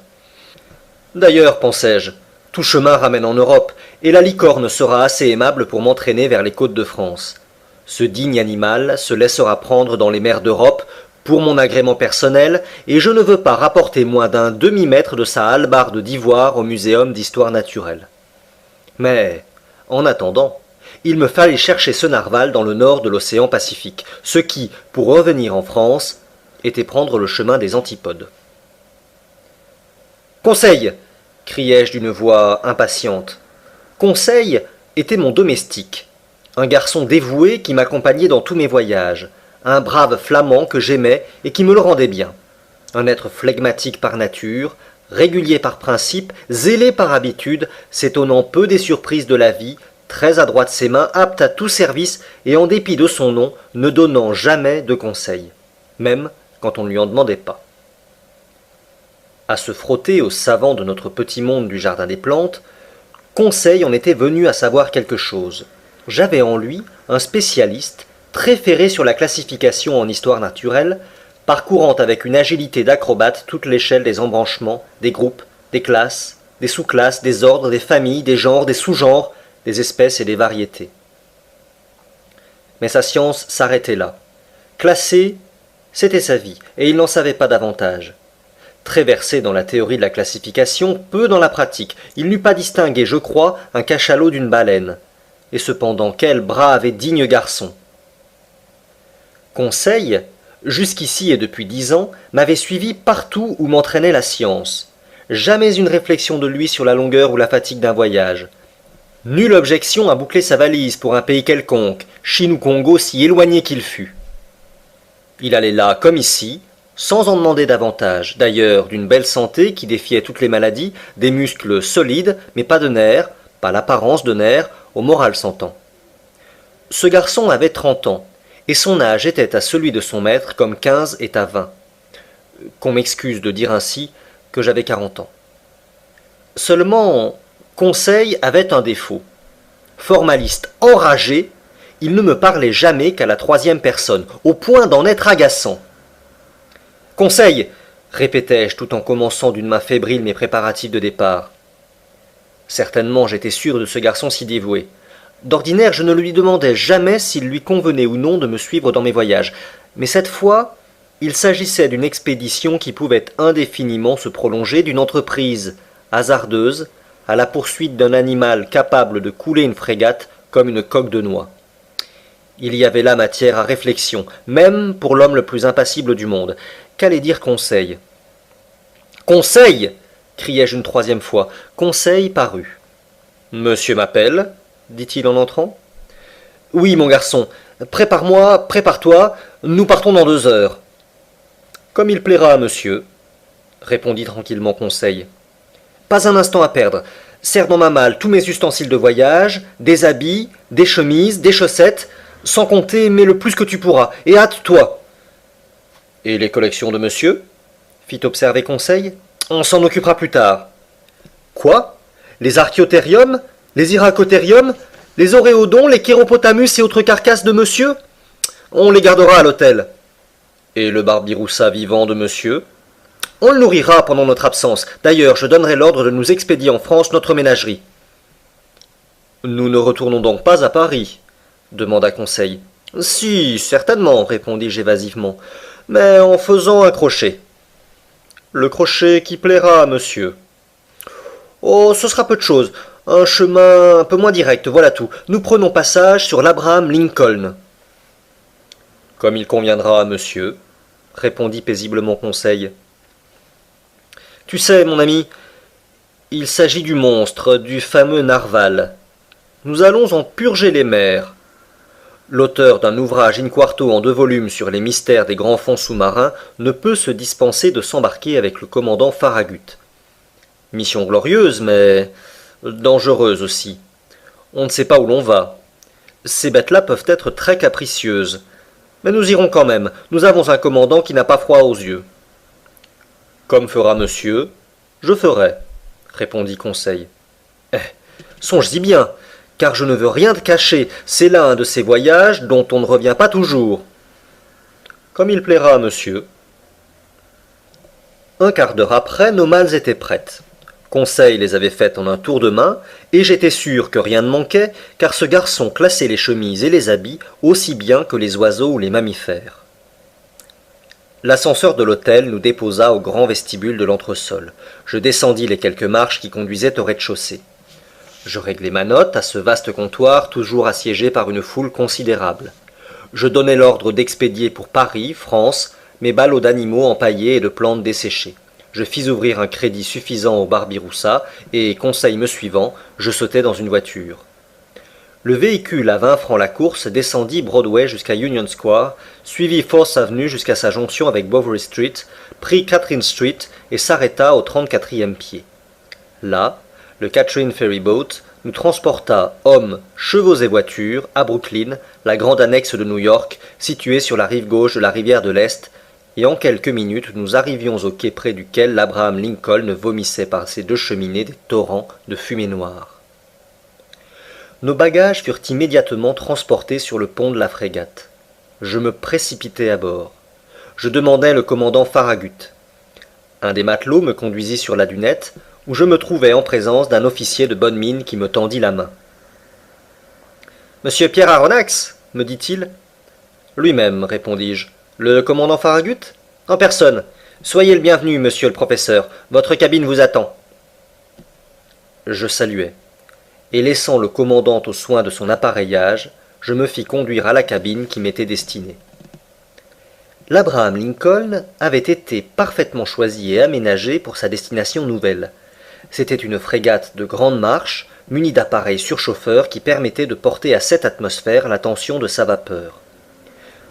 D'ailleurs, pensais-je, tout chemin ramène en Europe, et la licorne sera assez aimable pour m'entraîner vers les côtes de France. Ce digne animal se laissera prendre dans les mers d'Europe pour mon agrément personnel, et je ne veux pas rapporter moins d'un demi-mètre de sa hallebarde d'ivoire au Muséum d'histoire naturelle. Mais, en attendant, il me fallait chercher ce narwal dans le nord de l'océan Pacifique, ce qui, pour revenir en France, était prendre le chemin des antipodes. « Conseil !» criai-je d'une voix impatiente. Conseil était mon domestique, un garçon dévoué qui m'accompagnait dans tous mes voyages, un brave flamand que j'aimais et qui me le rendait bien, un être flegmatique par nature, régulier par principe, zélé par habitude, s'étonnant peu des surprises de la vie, très adroit de ses mains, apte à tout service et en dépit de son nom, ne donnant jamais de conseils, même quand on ne lui en demandait pas. À se frotter aux savants de notre petit monde du jardin des plantes, Conseil en était venu à savoir quelque chose. J'avais en lui un spécialiste très ferré sur la classification en histoire naturelle, parcourant avec une agilité d'acrobate toute l'échelle des embranchements, des groupes, des classes, des sous-classes, des ordres, des familles, des genres, des sous-genres, des espèces et des variétés. Mais sa science s'arrêtait là. Classer, c'était sa vie, et il n'en savait pas davantage. Très versé dans la théorie de la classification, peu dans la pratique, il n'eût pas distingué, je crois, un cachalot d'une baleine. Et cependant, quel brave et digne garçon! Conseil, jusqu'ici et depuis 10 ans, m'avait suivi partout où m'entraînait la science. Jamais une réflexion de lui sur la longueur ou la fatigue d'un voyage. Nulle objection à boucler sa valise pour un pays quelconque, Chine ou Congo, si éloigné qu'il fût. Il allait là, comme ici, sans en demander davantage, d'ailleurs d'une belle santé qui défiait toutes les maladies, des muscles solides, mais pas de nerfs, pas l'apparence de nerfs, au moral s'entend. Ce garçon avait 30 ans, et son âge était à celui de son maître comme 15 est à 20. Qu'on m'excuse de dire ainsi que j'avais 40 ans. Seulement, Conseil avait un défaut. Formaliste enragé, il ne me parlait jamais qu'à la troisième personne, au point d'en être agaçant. Conseil, répétai-je tout en commençant d'une main fébrile mes préparatifs de départ. Certainement j'étais sûr de ce garçon si dévoué. D'ordinaire je ne lui demandais jamais s'il lui convenait ou non de me suivre dans mes voyages, mais cette fois il s'agissait d'une expédition qui pouvait indéfiniment se prolonger, d'une entreprise hasardeuse à la poursuite d'un animal capable de couler une frégate comme une coque de noix. Il y avait là matière à réflexion, même pour l'homme le plus impassible du monde. Qu'allait dire Conseil? Conseil! Criai-je une troisième fois. Conseil parut. Monsieur m'appelle, dit-il en entrant. Oui, mon garçon. Prépare-moi, prépare-toi, nous partons dans 2 heures. Comme il plaira à monsieur, répondit tranquillement Conseil. Pas un instant à perdre. Serre dans ma malle tous mes ustensiles de voyage, des habits, des chemises, des chaussettes, sans compter, mais le plus que tu pourras, et hâte-toi. Et les collections de monsieur? Fit observer Conseil. On s'en occupera plus tard. Quoi? Les archéothériums? Les iracothériums? Les oréodons, les chéropotamus et autres carcasses de monsieur? On les gardera à l'hôtel. Et le barbiroussa vivant de monsieur? On le nourrira pendant notre absence. D'ailleurs, je donnerai l'ordre de nous expédier en France notre ménagerie. Nous ne retournons donc pas à Paris? Demanda Conseil. Si, certainement, répondis-je évasivement, mais en faisant un crochet. Le crochet qui plaira à monsieur. Oh, ce sera peu de chose. Un chemin un peu moins direct, voilà tout. Nous prenons passage sur l'Abraham Lincoln. Comme il conviendra à monsieur, répondit paisiblement Conseil. Tu sais, mon ami, il s'agit du monstre, du fameux narval. Nous allons en purger les mers. L'auteur d'un ouvrage in-quarto en 2 volumes sur les mystères des grands fonds sous-marins ne peut se dispenser de s'embarquer avec le commandant Farragut. Mission glorieuse, mais dangereuse aussi. On ne sait pas où l'on va. Ces bêtes-là peuvent être très capricieuses. Mais nous irons quand même. Nous avons un commandant qui n'a pas froid aux yeux. Comme fera monsieur, je ferai, répondit Conseil. Songe-y bien, car je ne veux rien te cacher, c'est là un de ces voyages dont on ne revient pas toujours. Comme il plaira à monsieur. Un quart d'heure après, nos malles étaient prêtes. Conseil les avait faites en un tour de main, et j'étais sûr que rien ne manquait, car ce garçon classait les chemises et les habits aussi bien que les oiseaux ou les mammifères. L'ascenseur de l'hôtel nous déposa au grand vestibule de l'entresol. Je descendis les quelques marches qui conduisaient au rez-de-chaussée. Je réglai ma note à ce vaste comptoir toujours assiégé par une foule considérable. Je donnai l'ordre d'expédier pour Paris, France, mes ballots d'animaux empaillés et de plantes desséchées. Je fis ouvrir un crédit suffisant au barbiroussa et, Conseil me suivant, je sautai dans une voiture. Le véhicule à 20 francs la course descendit Broadway jusqu'à Union Square, suivit Fourth Avenue jusqu'à sa jonction avec Bouverie Street, prit Catherine Street et s'arrêta au 34e pied. Là, le Catherine Ferry Boat nous transporta hommes, chevaux et voitures à Brooklyn, la grande annexe de New York, située sur la rive gauche de la rivière de l'Est, et en quelques minutes nous arrivions au quai près duquel l'Abraham Lincoln vomissait par ses deux cheminées des torrents de fumée noire. Nos bagages furent immédiatement transportés sur le pont de la frégate. Je me précipitai à bord. Je demandai le commandant Farragut. Un des matelots me conduisit sur la dunette, où je me trouvai en présence d'un officier de bonne mine qui me tendit la main. « Monsieur Pierre Aronnax, me dit-il. « Lui-même, répondis-je. Le commandant Farragut ? En personne. Soyez le bienvenu, monsieur le professeur. Votre cabine vous attend. » Je saluai, et laissant le commandant aux soins de son appareillage, je me fis conduire à la cabine qui m'était destinée. L'Abraham Lincoln avait été parfaitement choisi et aménagé pour sa destination nouvelle. C'était une frégate de grande marche, munie d'appareils surchauffeurs qui permettaient de porter à 7 atmosphères la tension de sa vapeur.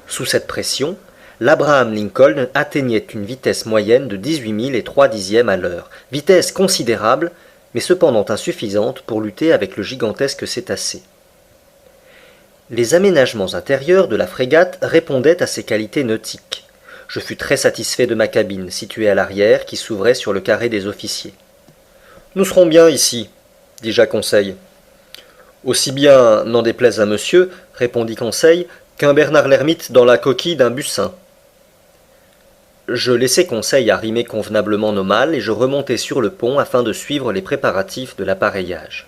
Sous cette pression, l'Abraham Lincoln atteignait une vitesse moyenne de 18 000 et 3 dixièmes à l'heure, vitesse considérable, mais cependant insuffisante pour lutter avec le gigantesque cétacé. Les aménagements intérieurs de la frégate répondaient à ses qualités nautiques. Je fus très satisfait de ma cabine, située à l'arrière, qui s'ouvrait sur le carré des officiers. « Nous serons bien ici, » dis-je à Conseil. « Aussi bien, n'en déplaise à monsieur, » répondit Conseil, « qu'un Bernard l'ermite dans la coquille d'un bussin. » Je laissai Conseil arrimer convenablement nos malles et je remontai sur le pont afin de suivre les préparatifs de l'appareillage.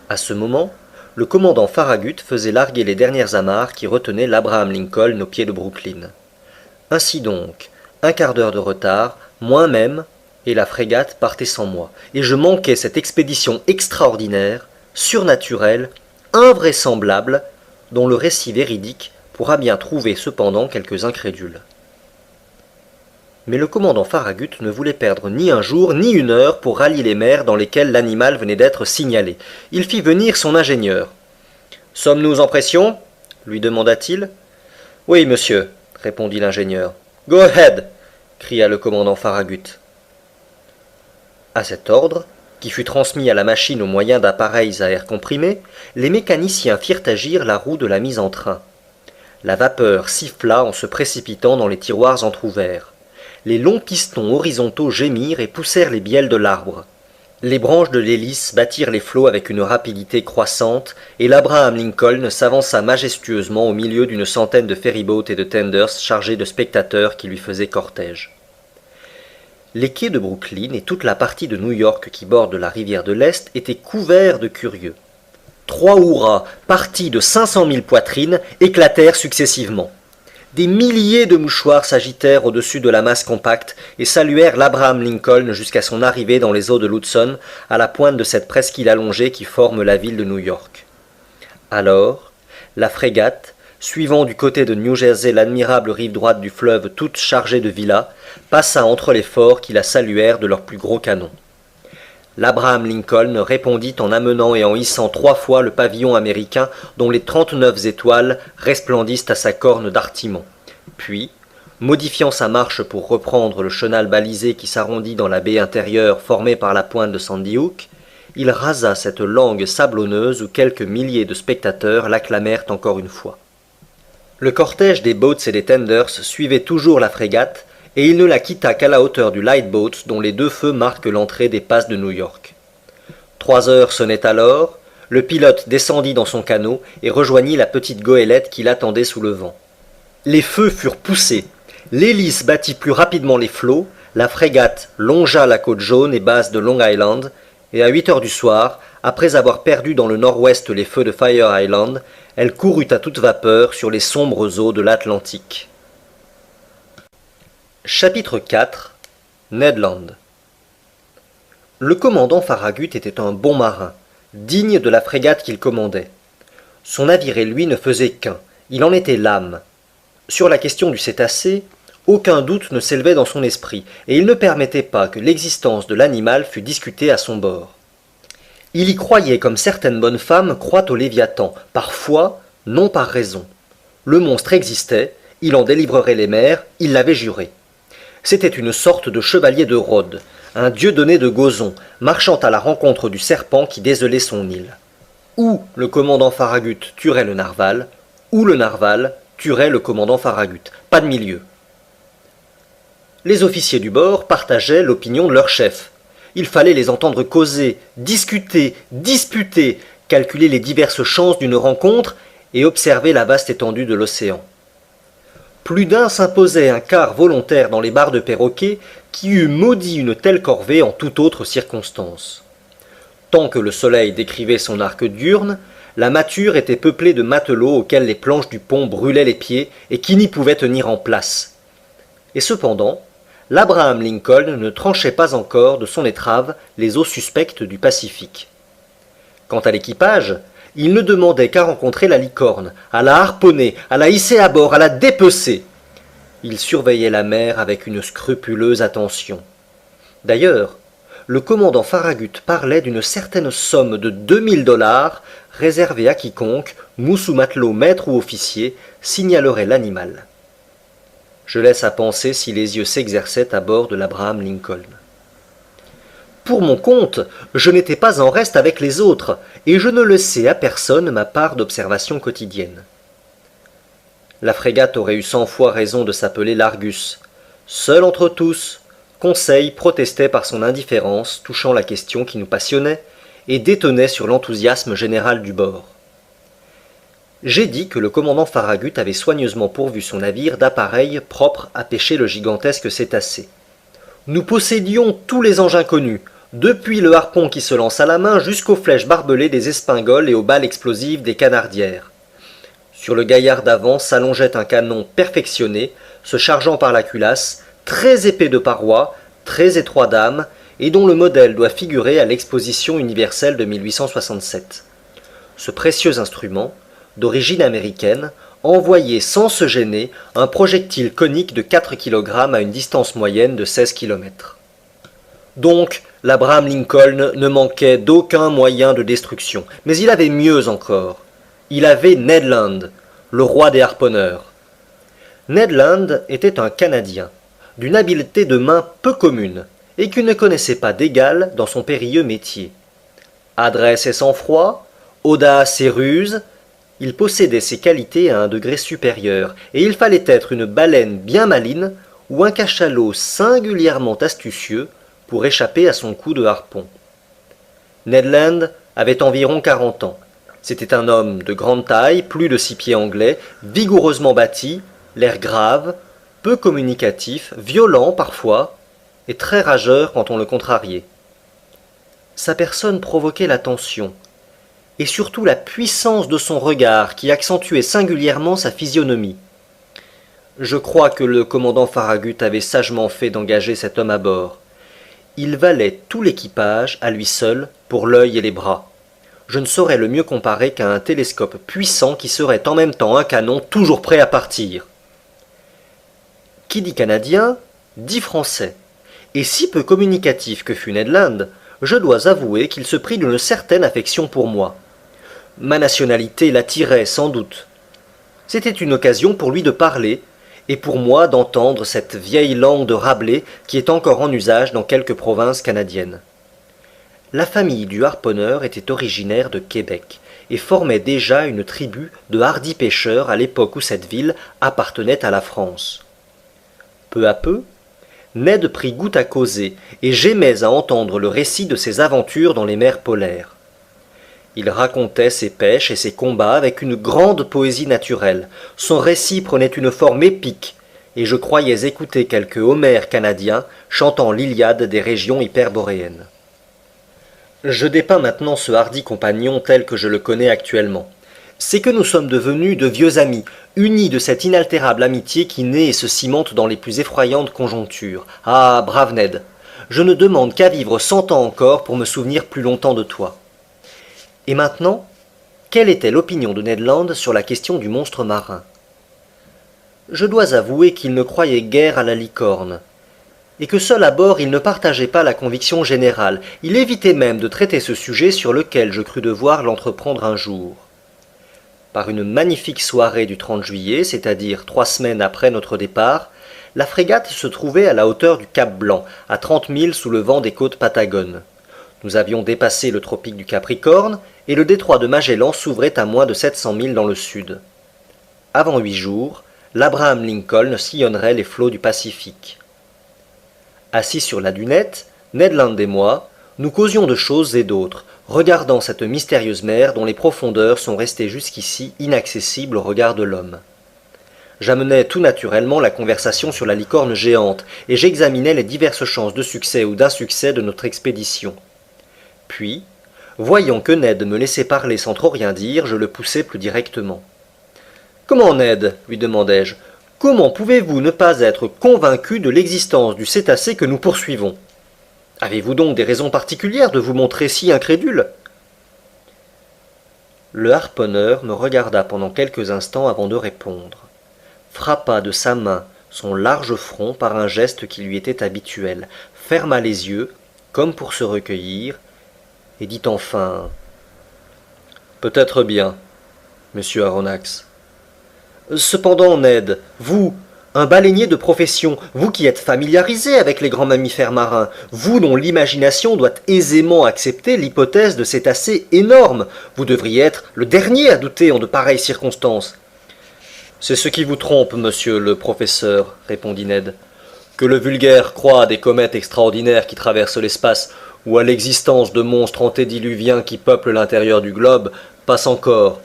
À ce moment, le commandant Farragut faisait larguer les dernières amarres qui retenaient l'Abraham Lincoln au pied de Brooklyn. Ainsi donc, un quart d'heure de retard, moins même, et la frégate partait sans moi, et je manquais cette expédition extraordinaire, surnaturelle, invraisemblable, dont le récit véridique pourra bien trouver cependant quelques incrédules. Mais le commandant Farragut ne voulait perdre ni un jour ni une heure pour rallier les mers dans lesquelles l'animal venait d'être signalé. Il fit venir son ingénieur. « Sommes-nous en pression ?» lui demanda-t-il. « Oui, monsieur, » répondit l'ingénieur. « Go ahead !» cria le commandant Farragut. À cet ordre, qui fut transmis à la machine au moyen d'appareils à air comprimé, les mécaniciens firent agir la roue de la mise en train. La vapeur siffla en se précipitant dans les tiroirs entr'ouverts. Les longs pistons horizontaux gémirent et poussèrent les bielles de l'arbre. Les branches de l'hélice battirent les flots avec une rapidité croissante, et l'Abraham Lincoln s'avança majestueusement au milieu d'une centaine de ferryboats et de tenders chargés de spectateurs qui lui faisaient cortège. Les quais de Brooklyn et toute la partie de New York qui borde la rivière de l'Est étaient couverts de curieux. 3 hurrahs, partis de 500 000 poitrines, éclatèrent successivement. Des milliers de mouchoirs s'agitèrent au-dessus de la masse compacte et saluèrent l'Abraham Lincoln jusqu'à son arrivée dans les eaux de l'Hudson, à la pointe de cette presqu'île allongée qui forme la ville de New York. Alors, la frégate, suivant du côté de New Jersey l'admirable rive droite du fleuve toute chargée de villas, passa entre les forts qui la saluèrent de leurs plus gros canons. L'Abraham Lincoln répondit en amenant et en hissant 3 fois le pavillon américain dont les 39 étoiles resplendissent à sa corne d'artimon. Puis, modifiant sa marche pour reprendre le chenal balisé qui s'arrondit dans la baie intérieure formée par la pointe de Sandy Hook, il rasa cette langue sablonneuse où quelques milliers de spectateurs l'acclamèrent encore une fois. Le cortège des boats et des tenders suivait toujours la frégate, et il ne la quitta qu'à la hauteur du lightboat dont les 2 feux marquent l'entrée des passes de New York. 3 heures sonnaient alors, le pilote descendit dans son canot et rejoignit la petite goélette qui l'attendait sous le vent. Les feux furent poussés, l'hélice battit plus rapidement les flots, la frégate longea la côte jaune et basse de Long Island, et à 8 heures du soir, après avoir perdu dans le nord-ouest les feux de Fire Island, elle courut à toute vapeur sur les sombres eaux de l'Atlantique. Chapitre 4 Ned Land. Le commandant Farragut était un bon marin, digne de la frégate qu'il commandait. Son navire et lui ne faisaient qu'un, il en était l'âme. Sur la question du cétacé, aucun doute ne s'élevait dans son esprit, et il ne permettait pas que l'existence de l'animal fût discutée à son bord. Il y croyait comme certaines bonnes femmes croient au Léviathan, par foi, non par raison. Le monstre existait, il en délivrerait les mers, il l'avait juré. C'était une sorte de chevalier de Rhodes, un dieudonné de Gozon, marchant à la rencontre du serpent qui désolait son île. Ou le commandant Farragut tuerait le narval, ou le narval tuerait le commandant Farragut. Pas de milieu. Les officiers du bord partageaient l'opinion de leur chef. Il fallait les entendre causer, discuter, disputer, calculer les diverses chances d'une rencontre et observer la vaste étendue de l'océan. Plus d'un s'imposait un quart volontaire dans les barres de perroquet qui eût maudit une telle corvée en toute autre circonstance. Tant que le soleil décrivait son arc diurne, la mâture était peuplée de matelots auxquels les planches du pont brûlaient les pieds et qui n'y pouvaient tenir en place. Et cependant, l'Abraham Lincoln ne tranchait pas encore de son étrave les eaux suspectes du Pacifique. Quant à l'équipage, il ne demandait qu'à rencontrer la licorne, à la harponner, à la hisser à bord, à la dépecer. Il surveillait la mer avec une scrupuleuse attention. D'ailleurs, le commandant Farragut parlait d'une certaine somme de 2000 $ réservée à quiconque, mousse ou matelot, maître ou officier, signalerait l'animal. Je laisse à penser si les yeux s'exerçaient à bord de l'Abraham Lincoln. Pour mon compte, je n'étais pas en reste avec les autres, et je ne laissais à personne ma part d'observation quotidienne. La frégate aurait eu 100 fois raison de s'appeler l'Argus. Seul entre tous, Conseil protestait par son indifférence touchant la question qui nous passionnait, et détonnait sur l'enthousiasme général du bord. J'ai dit que le commandant Farragut avait soigneusement pourvu son navire d'appareils propres à pêcher le gigantesque cétacé. Nous possédions tous les engins connus, depuis le harpon qui se lance à la main jusqu'aux flèches barbelées des espingoles et aux balles explosives des canardières. Sur le gaillard d'avant s'allongeait un canon perfectionné, se chargeant par la culasse, très épais de parois, très étroit d'âme, et dont le modèle doit figurer à l'exposition universelle de 1867. Ce précieux instrument, d'origine américaine, envoyait sans se gêner un projectile conique de 4 kg à une distance moyenne de 16 km. Donc, l'Abraham Lincoln ne manquait d'aucun moyen de destruction, mais il avait mieux encore. Il avait Ned Land, le roi des harponneurs. Ned Land était un Canadien, d'une habileté de main peu commune, et qui ne connaissait pas d'égal dans son périlleux métier. Adresse et sang-froid, audace et ruse, il possédait ces qualités à un degré supérieur, et il fallait être une baleine bien maline ou un cachalot singulièrement astucieux pour échapper à son coup de harpon. Ned Land avait environ 40 ans. C'était un homme de grande taille, plus de 6 pieds anglais, vigoureusement bâti, l'air grave, peu communicatif, violent parfois, et très rageur quand on le contrariait. Sa personne provoquait l'attention, et surtout la puissance de son regard qui accentuait singulièrement sa physionomie. Je crois que le commandant Farragut avait sagement fait d'engager cet homme à bord. Il valait tout l'équipage à lui seul pour l'œil et les bras. Je ne saurais le mieux comparer qu'à un télescope puissant qui serait en même temps un canon toujours prêt à partir. Qui dit Canadien, dit Français. Et si peu communicatif que fût Ned Land, je dois avouer qu'il se prit d'une certaine affection pour moi. Ma nationalité l'attirait sans doute. C'était une occasion pour lui de parler, et pour moi d'entendre cette vieille langue de Rabelais qui est encore en usage dans quelques provinces canadiennes. La famille du harponneur était originaire de Québec, et formait déjà une tribu de hardis pêcheurs à l'époque où cette ville appartenait à la France. Peu à peu, Ned prit goût à causer, et j'aimais à entendre le récit de ses aventures dans les mers polaires. Il racontait ses pêches et ses combats avec une grande poésie naturelle. Son récit prenait une forme épique, et je croyais écouter quelque Homère canadien chantant l'Iliade des régions hyperboréennes. Je dépeins maintenant ce hardi compagnon tel que je le connais actuellement. C'est que nous sommes devenus de vieux amis, unis de cette inaltérable amitié qui naît et se cimente dans les plus effroyayantes conjonctures. Ah, brave Ned, je ne demande qu'à vivre 100 ans encore pour me souvenir plus longtemps de toi. Et maintenant, quelle était l'opinion de Ned Land sur la question du monstre marin? Je dois avouer qu'il ne croyait guère à la licorne, et que seul à bord il ne partageait pas la conviction générale. Il évitait même de traiter ce sujet sur lequel je crus devoir l'entreprendre un jour. Par une magnifique soirée du 30 juillet, c'est-à-dire 3 semaines après notre départ, La frégate se trouvait à la hauteur du Cap Blanc, à 30 milles sous le vent des côtes Patagones. Nous avions dépassé le tropique du Capricorne, et le détroit de Magellan s'ouvrait à moins de 700 milles dans le sud. Avant 8 jours, l'Abraham Lincoln sillonnerait les flots du Pacifique. Assis sur la dunette, Ned Land et moi, nous causions de choses et d'autres, regardant cette mystérieuse mer dont les profondeurs sont restées jusqu'ici inaccessibles au regard de l'homme. J'amenais tout naturellement la conversation sur la licorne géante, et j'examinais les diverses chances de succès ou d'insuccès de notre expédition. Puis, voyant que Ned me laissait parler sans trop rien dire, je le poussai plus directement. « Comment, Ned ?» lui demandai-je. « Comment pouvez-vous ne pas être convaincu de l'existence du cétacé que nous poursuivons? Avez-vous donc des raisons particulières de vous montrer si incrédule ?» Le harponneur me regarda pendant quelques instants avant de répondre, frappa de sa main son large front par un geste qui lui était habituel, ferma les yeux, comme pour se recueillir, et dit enfin « Peut-être bien, monsieur Aronnax. Cependant, Ned, vous, un baleinier de profession, vous qui êtes familiarisé avec les grands mammifères marins, vous dont l'imagination doit aisément accepter l'hypothèse de cétacés énormes, vous devriez être le dernier à douter en de pareilles circonstances. » « C'est ce qui vous trompe, monsieur le professeur, » répondit Ned. « Que le vulgaire croit à des comètes extraordinaires qui traversent l'espace, ou à l'existence de monstres antédiluviens qui peuplent l'intérieur du globe, passe encore.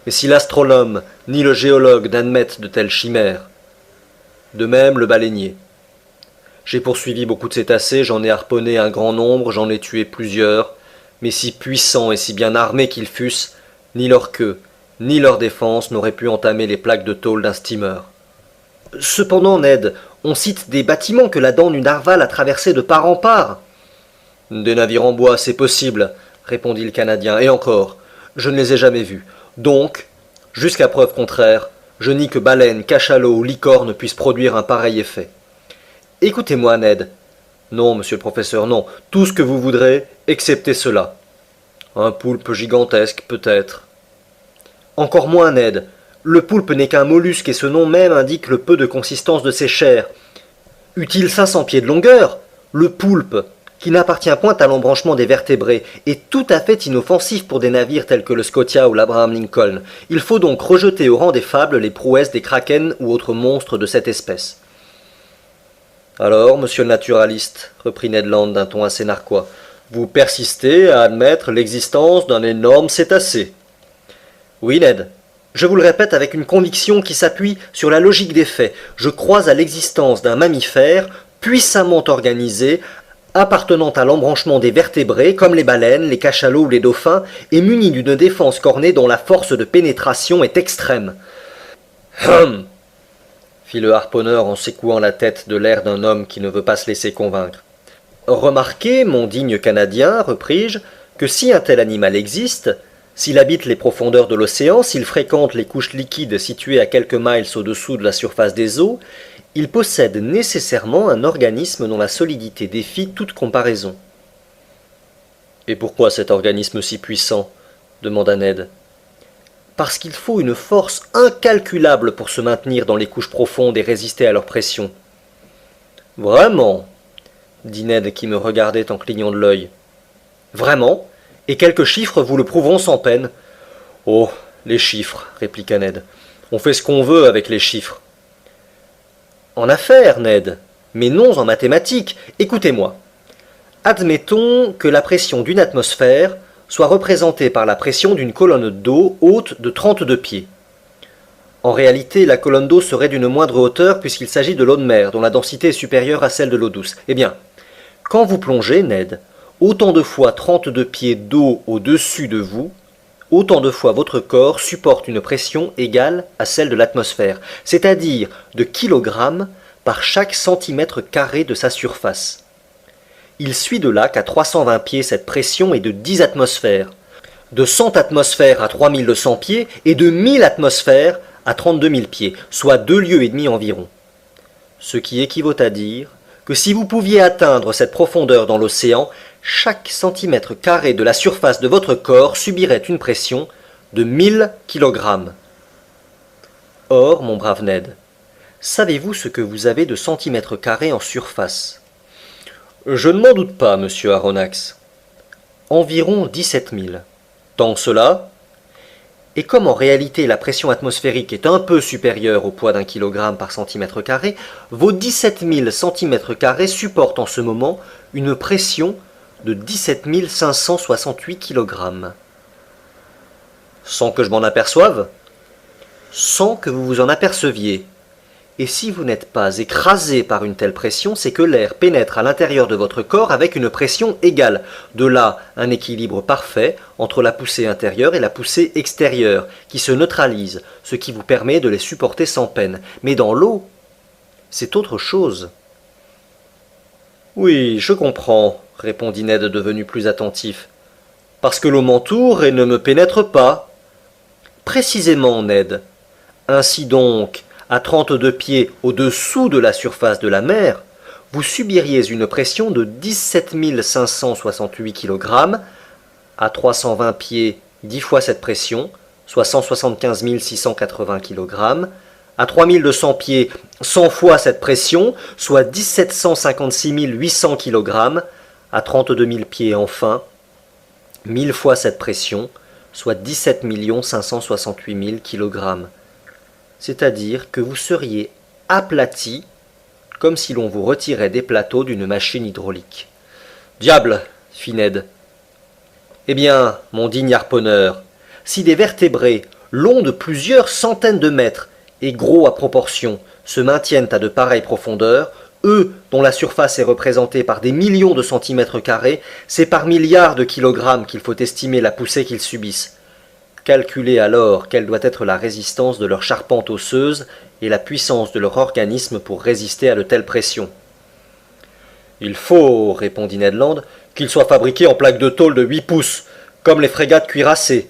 Et si l'astronome ni le géologue n'admettent de telles chimères, de même le baleinier. J'ai poursuivi beaucoup de cétacés, j'en ai harponné un grand nombre, j'en ai tué plusieurs, mais si puissants et si bien armés qu'ils fussent, ni leur queue, ni leur défense n'auraient pu entamer les plaques de tôle d'un steamer. Cependant, Ned, on cite des bâtiments que la dent du narval a traversés de part en part. Des navires en bois, c'est possible, répondit le Canadien, et encore, je ne les ai jamais vus. Donc, jusqu'à preuve contraire, je nie que baleine, cachalot ou licorne puissent produire un pareil effet. Écoutez-moi, Ned. Non, monsieur le professeur, non, tout ce que vous voudrez, excepté cela. Un poulpe gigantesque, peut-être. Encore moins, Ned. Le poulpe n'est qu'un mollusque et ce nom même indique le peu de consistance de ses chairs. Eût-il 500 pieds de longueur, le poulpe, qui n'appartient point à l'embranchement des vertébrés, est tout à fait inoffensif pour des navires tels que le Scotia ou l'Abraham Lincoln. Il faut donc rejeter au rang des fables les prouesses des krakens ou autres monstres de cette espèce. Alors, monsieur le naturaliste, reprit Ned Land d'un ton assez narquois, vous persistez à admettre l'existence d'un énorme cétacé. Oui, Ned. Je vous le répète avec une conviction qui s'appuie sur la logique des faits. Je crois à l'existence d'un mammifère puissamment organisé, appartenant à l'embranchement des vertébrés, comme les baleines, les cachalots ou les dauphins, et muni d'une défense cornée dont la force de pénétration est extrême. Hum, fit le harponneur en secouant la tête de l'air d'un homme qui ne veut pas se laisser convaincre. Remarquez, mon digne Canadien, repris-je, que si un tel animal existe, s'il habite les profondeurs de l'océan, s'il fréquente les couches liquides situées à quelques miles au-dessous de la surface des eaux, il possède nécessairement un organisme dont la solidité défie toute comparaison. « Et pourquoi cet organisme si puissant ?» demanda Ned. « Parce qu'il faut une force incalculable pour se maintenir dans les couches profondes et résister à leur pression. »« Vraiment ?» dit Ned qui me regardait en clignant de l'œil. « Vraiment ? Et quelques chiffres vous le prouveront sans peine. »« Oh, les chiffres, répliqua Ned. On fait ce qu'on veut avec les chiffres. » En affaires, Ned, mais non en mathématiques. Écoutez-moi. Admettons que la pression d'une atmosphère soit représentée par la pression d'une colonne d'eau haute de 32 pieds. En réalité, la colonne d'eau serait d'une moindre hauteur puisqu'il s'agit de l'eau de mer, dont la densité est supérieure à celle de l'eau douce. Eh bien, quand vous plongez, Ned, autant de fois 32 pieds d'eau au-dessus de vous, autant de fois votre corps supporte une pression égale à celle de l'atmosphère, c'est-à-dire de kilogrammes par chaque centimètre carré de sa surface. Il suit de là qu'à 320 pieds, cette pression est de 10 atmosphères, de 100 atmosphères à 3200 pieds et de 1000 atmosphères à 32 000 pieds, soit 2 lieues et demie environ. Ce qui équivaut à dire que si vous pouviez atteindre cette profondeur dans l'océan, chaque centimètre carré de la surface de votre corps subirait une pression de 1000 kg. Or, mon brave Ned, Savez-vous ce que vous avez de centimètres carrés en surface? Je ne m'en doute pas, monsieur Aronnax. Environ 17 000. Tant que cela? Et comme en réalité la pression atmosphérique est un peu supérieure au poids d'un kilogramme par centimètre carré, vos 17 000 centimètres carrés supportent en ce moment une pression de 17 568 kg. Sans que je m'en aperçoive? Sans que vous vous en aperceviez. Et si vous n'êtes pas écrasé par une telle pression, c'est que l'air pénètre à l'intérieur de votre corps avec une pression égale. De là, un équilibre parfait entre la poussée intérieure et la poussée extérieure, qui se neutralise, ce qui vous permet de les supporter sans peine. Mais dans l'eau, c'est autre chose. Oui, je comprends, répondit Ned devenu plus attentif. Parce que l'eau m'entoure et ne me pénètre pas. Précisément, Ned. Ainsi donc, à 32 pieds au-dessous de la surface de la mer, vous subiriez une pression de 17 568 kg, à 320 pieds 10 fois cette pression, soit 175 680 kg, à 3200 pieds 100 fois cette pression, soit 1756 800 kg, à 32 000 pieds enfin, 1000 fois cette pression, soit 17 568 000 kg. C'est-à-dire que vous seriez aplati comme si l'on vous retirait des plateaux d'une machine hydraulique. Diable, fit Ned. Eh bien, mon digne harponneur, si des vertébrés, longs de plusieurs centaines de mètres et gros à proportion, se maintiennent à de pareilles profondeurs, eux, dont la surface est représentée par des millions de centimètres carrés, c'est par milliards de kilogrammes qu'il faut estimer la poussée qu'ils subissent. Calculez alors quelle doit être la résistance de leur charpente osseuse et la puissance de leur organisme pour résister à de telles pressions. Il faut, répondit Ned Land, qu'ils soient fabriqués en plaques de tôle de 8 pouces, comme les frégates cuirassées.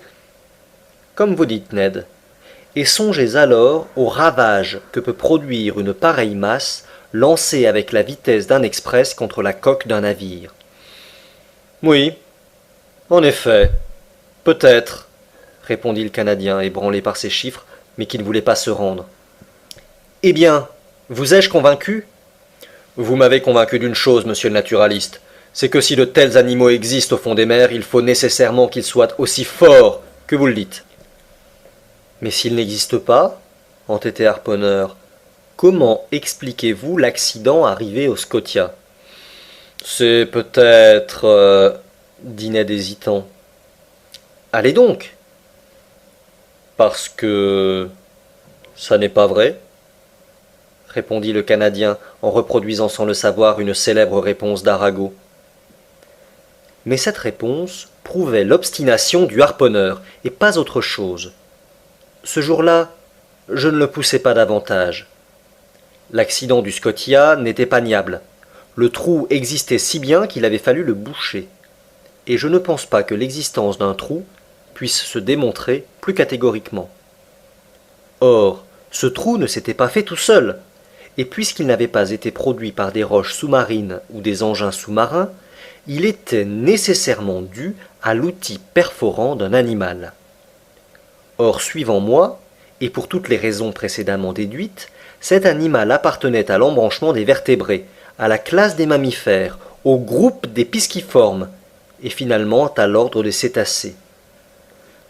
Comme vous dites, Ned. Et songez alors aux ravages que peut produire une pareille masse lancée avec la vitesse d'un express contre la coque d'un navire. Oui, en effet, peut-être, répondit le Canadien, ébranlé par ces chiffres, mais qui ne voulait pas se rendre. Eh bien, vous ai-je convaincu? Vous m'avez convaincu d'une chose, monsieur le naturaliste, c'est que si de tels animaux existent au fond des mers, il faut nécessairement qu'ils soient aussi forts que vous le dites. Mais s'ils n'existent pas, entêté Harponneur, comment expliquez-vous l'accident arrivé au Scotia? C'est peut-être... dit Ned hésitant. Allez donc. Parce que ça n'est pas vrai, répondit le Canadien en reproduisant sans le savoir une célèbre réponse d'Arago. Mais cette réponse prouvait l'obstination du harponneur et pas autre chose. Ce jour-là, je ne le poussai pas davantage. L'accident du Scotia n'était pas niable. Le trou existait si bien qu'il avait fallu le boucher. Et je ne pense pas que l'existence d'un trou puisse se démontrer plus catégoriquement. Or, ce trou ne s'était pas fait tout seul, et puisqu'il n'avait pas été produit par des roches sous-marines ou des engins sous-marins, il était nécessairement dû à l'outil perforant d'un animal. Or, suivant moi, et pour toutes les raisons précédemment déduites, cet animal appartenait à l'embranchement des vertébrés, à la classe des mammifères, au groupe des pisciformes, et finalement à l'ordre des cétacés.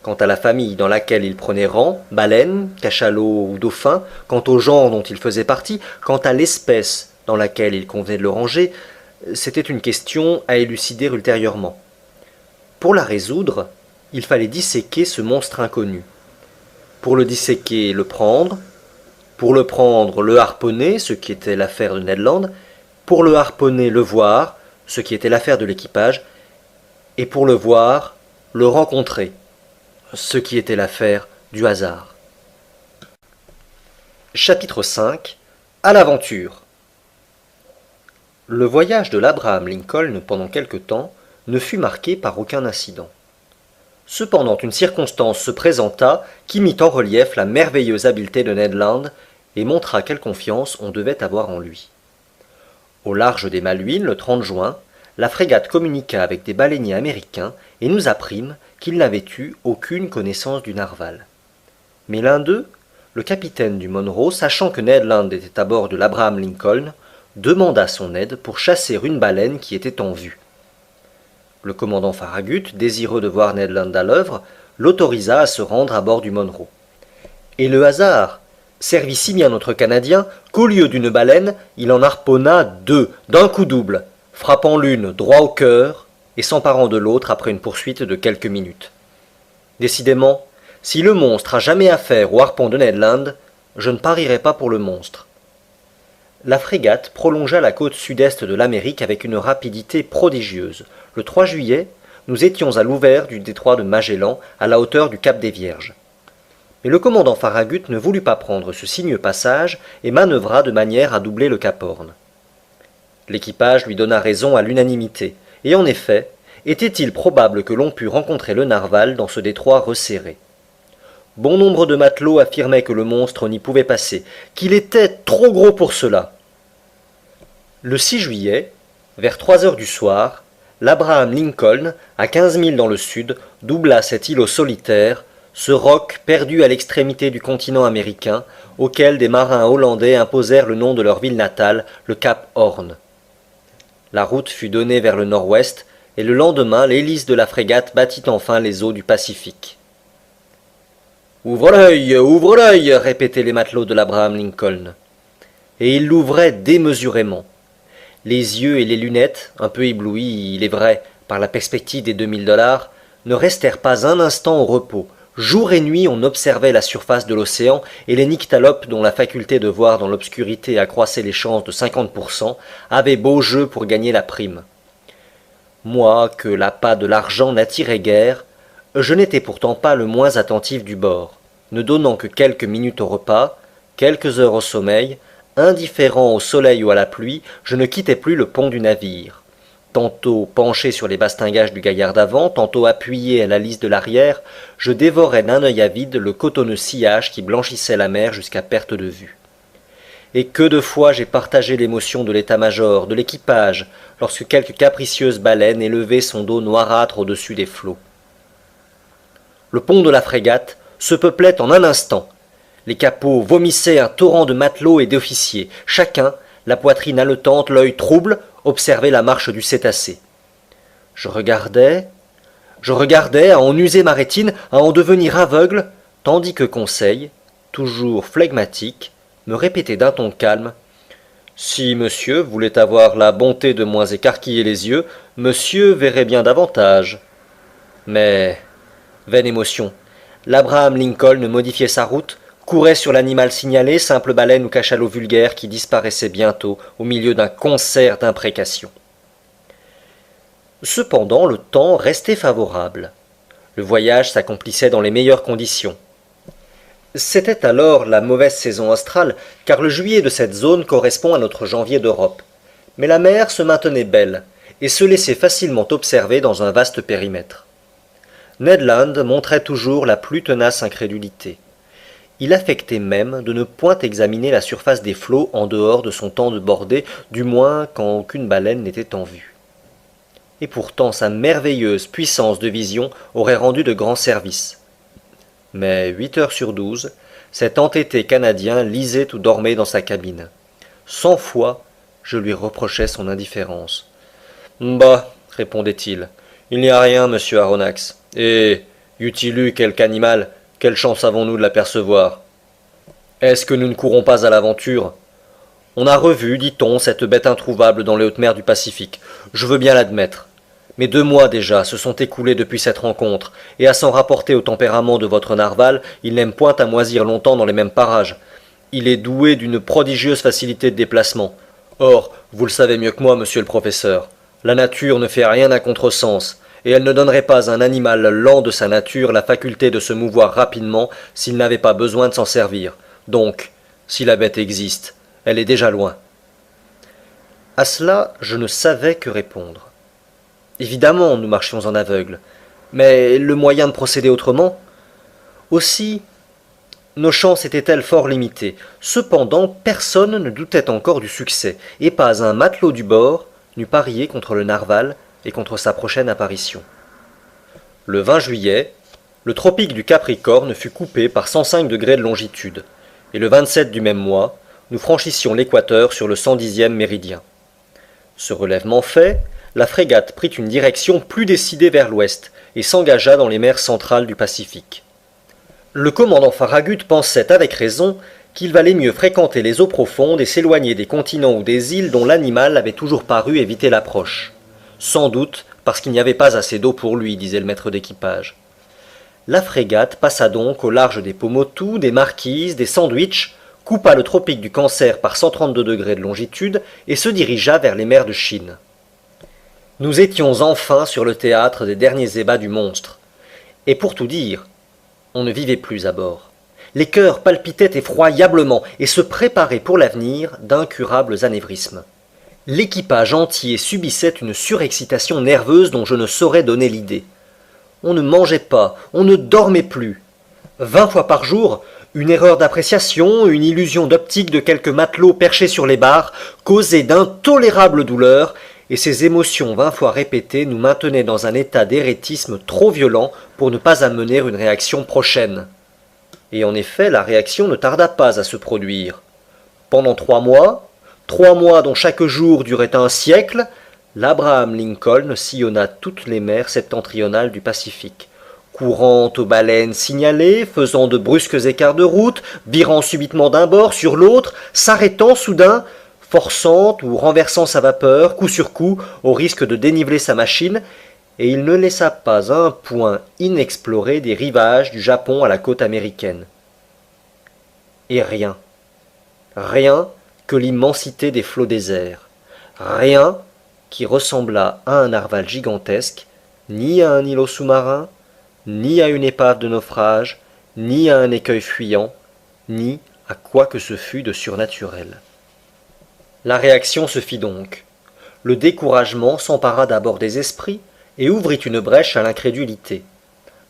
Quant à la famille dans laquelle il prenait rang, baleines, cachalots ou dauphins, quant au genre dont il faisait partie, quant à l'espèce dans laquelle il convenait de le ranger, c'était une question à élucider ultérieurement. Pour la résoudre, il fallait disséquer ce monstre inconnu. Pour le disséquer, le prendre. Pour le prendre, le harponner, ce qui était l'affaire de Ned Land. Pour le harponner, le voir, ce qui était l'affaire de l'équipage. Et pour le voir, le rencontrer, ce qui était l'affaire du hasard. Chapitre 5. À l'aventure. Le voyage de l'Abraham Lincoln pendant quelque temps ne fut marqué par aucun incident. Cependant, une circonstance se présenta qui mit en relief la merveilleuse habileté de Ned Land et montra quelle confiance on devait avoir en lui. Au large des Malouines, le 30 juin, la frégate communiqua avec des baleiniers américains et nous apprîmes qu'ils n'avaient eu aucune connaissance du narwal. Mais l'un d'eux, le capitaine du Monroe, sachant que Ned Land était à bord de l'Abraham Lincoln, demanda son aide pour chasser une baleine qui était en vue. Le commandant Farragut, désireux de voir Ned Land à l'œuvre, l'autorisa à se rendre à bord du Monroe. Et le hasard servit si bien notre Canadien qu'au lieu d'une baleine, il en harponna 2 d'un coup double, frappant l'une droit au cœur et s'emparant de l'autre après une poursuite de quelques minutes. Décidément, si le monstre a jamais affaire au harpon de Ned Land, je ne parierai pas pour le monstre. La frégate prolongea la côte sud-est de l'Amérique avec une rapidité prodigieuse. Le 3 juillet, nous étions à l'ouvert du détroit de Magellan, à la hauteur du cap des Vierges. Mais le commandant Farragut ne voulut pas prendre ce sinueux passage et manœuvra de manière à doubler le Cap Horn. L'équipage lui donna raison à l'unanimité, et en effet, était-il probable que l'on pût rencontrer le narwal dans ce détroit resserré. Bon nombre de matelots affirmaient que le monstre n'y pouvait passer, qu'il était trop gros pour cela. Le 6 juillet, vers 3 heures du soir, l'Abraham Lincoln, à 15 milles dans le sud, doubla cet îlot solitaire, ce roc perdu à l'extrémité du continent américain, auquel des marins hollandais imposèrent le nom de leur ville natale, le Cap Horn. La route fut donnée vers le nord-ouest, et le lendemain l'hélice de la frégate battit enfin les eaux du Pacifique. « Ouvre l'œil !» répétaient les matelots de l'Abraham Lincoln. Et ils l'ouvraient démesurément. Les yeux et les lunettes, un peu éblouis, il est vrai, par la perspective des $2000, ne restèrent pas un instant au repos. Jour et nuit, on observait la surface de l'océan, et les nyctalopes, dont la faculté de voir dans l'obscurité accroissait les chances de 50%, avaient beau jeu pour gagner la prime. Moi, que l'appât de l'argent n'attirait guère, je n'étais pourtant pas le moins attentif du bord, ne donnant que quelques minutes au repas, quelques heures au sommeil, indifférent au soleil ou à la pluie, je ne quittais plus le pont du navire. Tantôt penché sur les bastingages du gaillard d'avant, tantôt appuyé à la lisse de l'arrière, je dévorais d'un œil avide le cotonneux sillage qui blanchissait la mer jusqu'à perte de vue. Et que de fois j'ai partagé l'émotion de l'état-major, de l'équipage, lorsque quelque capricieuse baleine élevait son dos noirâtre au-dessus des flots. Le pont de la frégate se peuplait en un instant. Les capots vomissaient un torrent de matelots et d'officiers. Chacun, la poitrine haletante, l'œil trouble, observait la marche du cétacé. Je regardais à en user ma rétine, à en devenir aveugle, tandis que Conseil, toujours flegmatique, me répétait d'un ton calme « Si monsieur voulait avoir la bonté de moins écarquiller les yeux, monsieur verrait bien davantage. » Mais, vaine émotion, l'Abraham Lincoln modifiait sa route, courait sur l'animal signalé, simple baleine ou cachalot vulgaire qui disparaissait bientôt au milieu d'un concert d'imprécations. Cependant, le temps restait favorable. Le voyage s'accomplissait dans les meilleures conditions. C'était alors la mauvaise saison australe, car le juillet de cette zone correspond à notre janvier d'Europe. Mais la mer se maintenait belle, et se laissait facilement observer dans un vaste périmètre. Ned Land montrait toujours la plus tenace incrédulité. Il affectait même de ne point examiner la surface des flots en dehors de son temps de bordée, du moins quand aucune baleine n'était en vue. Et pourtant sa merveilleuse puissance de vision aurait rendu de grands services. Mais 8 heures sur 12, cet entêté Canadien lisait ou dormait dans sa cabine. 100 fois, je lui reprochais son indifférence. « Bah, répondait-il, il n'y a rien, monsieur Aronnax. Et, eût-il eu quelque animal, quelle chance avons-nous de l'apercevoir? Est-ce que nous ne courons pas à l'aventure? On a revu, dit-on, cette bête introuvable dans les hautes mers du Pacifique. Je veux bien l'admettre. Mais 2 mois déjà se sont écoulés depuis cette rencontre, et à s'en rapporter au tempérament de votre narwal, il n'aime point à moisir longtemps dans les mêmes parages. Il est doué d'une prodigieuse facilité de déplacement. Or, vous le savez mieux que moi, monsieur le professeur, la nature ne fait rien à contresens, et elle ne donnerait pas à un animal lent de sa nature la faculté de se mouvoir rapidement s'il n'avait pas besoin de s'en servir. Donc, si la bête existe, elle est déjà loin. À cela, je ne savais que répondre. Évidemment, nous marchions en aveugle, mais le moyen de procéder autrement? Aussi, nos chances étaient-elles fort limitées. Cependant, personne ne doutait encore du succès, et pas un matelot du bord n'eût parié contre le narwal et contre sa prochaine apparition. Le 20 juillet, le tropique du Capricorne fut coupé par 105 degrés de longitude. et le 27 du même mois, nous franchissions l'équateur sur le 110e méridien. Ce relèvement fait, la frégate prit une direction plus décidée vers l'ouest et s'engagea dans les mers centrales du Pacifique. Le commandant Farragut pensait avec raison qu'il valait mieux fréquenter les eaux profondes et s'éloigner des continents ou des îles dont l'animal avait toujours paru éviter l'approche. Sans doute parce qu'il n'y avait pas assez d'eau pour lui, disait le maître d'équipage. La frégate passa donc au large des Pomotou, des Marquises, des Sandwich, coupa le tropique du Cancer par 132 degrés de longitude et se dirigea vers les mers de Chine. Nous étions enfin sur le théâtre des derniers ébats du monstre. Et pour tout dire, on ne vivait plus à bord. Les cœurs palpitaient effroyablement et se préparaient pour l'avenir d'incurables anévrismes. L'équipage entier subissait une surexcitation nerveuse dont je ne saurais donner l'idée. On ne mangeait pas, on ne dormait plus. 20 fois par jour, une erreur d'appréciation, une illusion d'optique de quelques matelots perchés sur les barres causaient d'intolérables douleurs, et ces émotions 20 fois répétées nous maintenaient dans un état d'éréthisme trop violent pour ne pas amener une réaction prochaine. Et en effet, la réaction ne tarda pas à se produire. Pendant 3 mois dont chaque jour durait un siècle, l'Abraham Lincoln sillonna toutes les mers septentrionales du Pacifique, courant aux baleines signalées, faisant de brusques écarts de route, virant subitement d'un bord sur l'autre, s'arrêtant soudain, forçant ou renversant sa vapeur, coup sur coup, au risque de déniveler sa machine, et il ne laissa pas un point inexploré des rivages du Japon à la côte américaine. Et rien que l'immensité des flots déserts, rien qui ressemblât à un narval gigantesque, ni à un îlot sous-marin, ni à une épave de naufrage, ni à un écueil fuyant, ni à quoi que ce fût de surnaturel. La réaction se fit donc. Le découragement s'empara d'abord des esprits et ouvrit une brèche à l'incrédulité.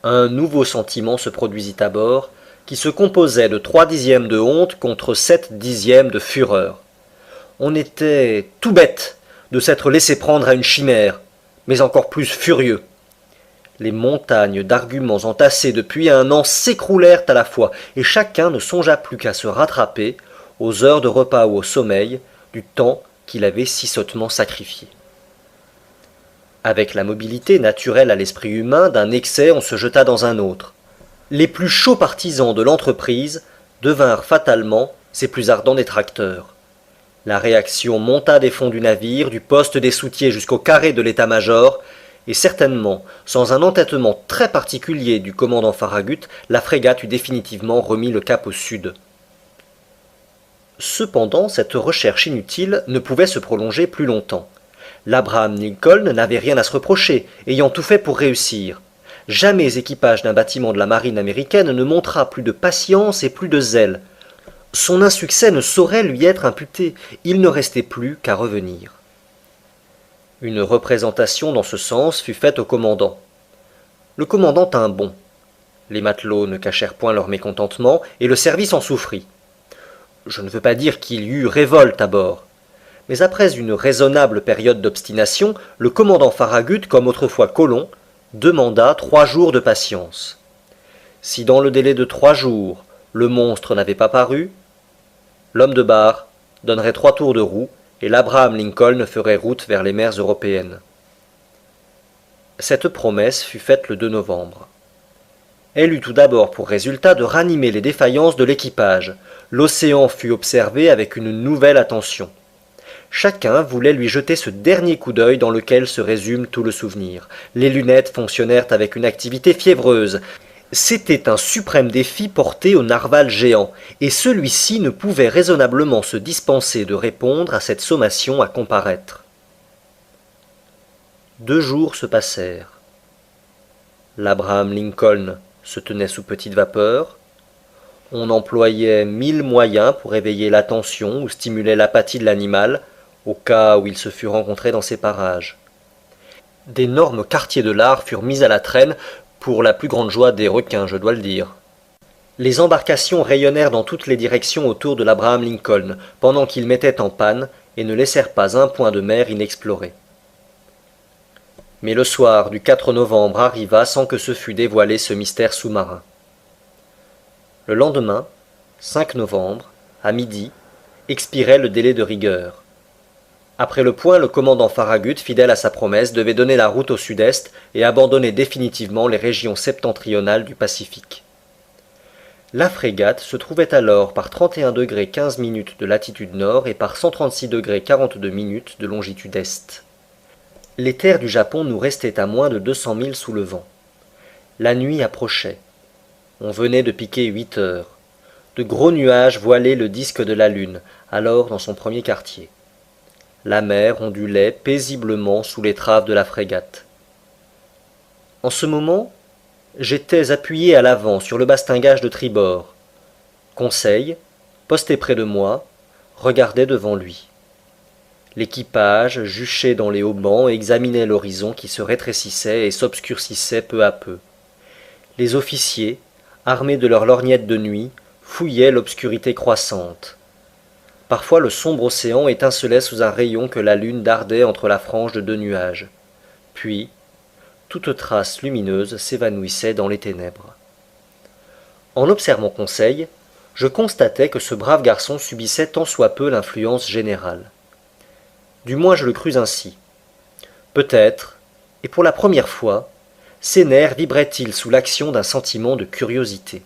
Un nouveau sentiment se produisit à bord, qui se composait de 3/10 de honte contre 7/10 de fureur. On était tout bête de s'être laissé prendre à une chimère, mais encore plus furieux. Les montagnes d'arguments entassés depuis un an s'écroulèrent à la fois, et chacun ne songea plus qu'à se rattraper, aux heures de repas ou au sommeil, du temps qu'il avait si sottement sacrifié. Avec la mobilité naturelle à l'esprit humain, d'un excès on se jeta dans un autre. Les plus chauds partisans de l'entreprise devinrent fatalement ses plus ardents détracteurs. La réaction monta des fonds du navire, du poste des soutiers jusqu'au carré de l'état-major, et certainement, sans un entêtement très particulier du commandant Farragut, la frégate eut définitivement remis le cap au sud. Cependant, cette recherche inutile ne pouvait se prolonger plus longtemps. L'Abraham Lincoln n'avait rien à se reprocher, ayant tout fait pour réussir. Jamais équipage d'un bâtiment de la marine américaine ne montra plus de patience et plus de zèle. Son insuccès ne saurait lui être imputé, il ne restait plus qu'à revenir. Une représentation dans ce sens fut faite au commandant. Le commandant tint bon. Les matelots ne cachèrent point leur mécontentement, et le service en souffrit. Je ne veux pas dire qu'il y eut révolte à bord, mais après une raisonnable période d'obstination, le commandant Farragut, comme autrefois Colomb, demanda 3 jours de patience. Si dans le délai de 3 jours, le monstre n'avait pas paru, l'homme de barre donnerait 3 tours de roue et l'Abraham Lincoln ferait route vers les mers européennes. Cette promesse fut faite le 2 novembre. Elle eut tout d'abord pour résultat de ranimer les défaillances de l'équipage. L'océan fut observé avec une nouvelle attention. Chacun voulait lui jeter ce dernier coup d'œil dans lequel se résume tout le souvenir. Les lunettes fonctionnèrent avec une activité fiévreuse. C'était un suprême défi porté au narval géant, et celui-ci ne pouvait raisonnablement se dispenser de répondre à cette sommation à comparaître. 2 jours se passèrent. L'Abraham Lincoln se tenait sous petite vapeur. On employait 1000 moyens pour éveiller l'attention ou stimuler l'apathie de l'animal, au cas où il se fût rencontré dans ces parages. D'énormes quartiers de lard furent mis à la traîne, pour la plus grande joie des requins, je dois le dire. Les embarcations rayonnèrent dans toutes les directions autour de l'Abraham Lincoln, pendant qu'il mettait en panne, et ne laissèrent pas un point de mer inexploré. Mais le soir du 4 novembre arriva sans que se fût dévoilé ce mystère sous-marin. Le lendemain, 5 novembre, à midi, expirait le délai de rigueur. Après le point, le commandant Farragut, fidèle à sa promesse, devait donner la route au sud-est et abandonner définitivement les régions septentrionales du Pacifique. La frégate se trouvait alors par 31° 15' de latitude nord et par 136° 42' de longitude est. Les terres du Japon nous restaient à moins de 200 milles sous le vent. La nuit approchait. On venait de piquer 8 heures. De gros nuages voilaient le disque de la lune, alors dans son premier quartier. La mer ondulait paisiblement sous l'étrave de la frégate. En ce moment, j'étais appuyé à l'avant sur le bastingage de tribord. Conseil, posté près de moi, regardait devant lui. L'équipage, juché dans les haubans, examinait l'horizon qui se rétrécissait et s'obscurcissait peu à peu. Les officiers, armés de leurs lorgnettes de nuit, fouillaient l'obscurité croissante. Parfois le sombre océan étincelait sous un rayon que la lune dardait entre la frange de 2 nuages. Puis, toute trace lumineuse s'évanouissait dans les ténèbres. En observant Conseil, je constatais que ce brave garçon subissait tant soit peu l'influence générale. Du moins je le crus ainsi. Peut-être, et pour la première fois, ses nerfs vibraient-ils sous l'action d'un sentiment de curiosité.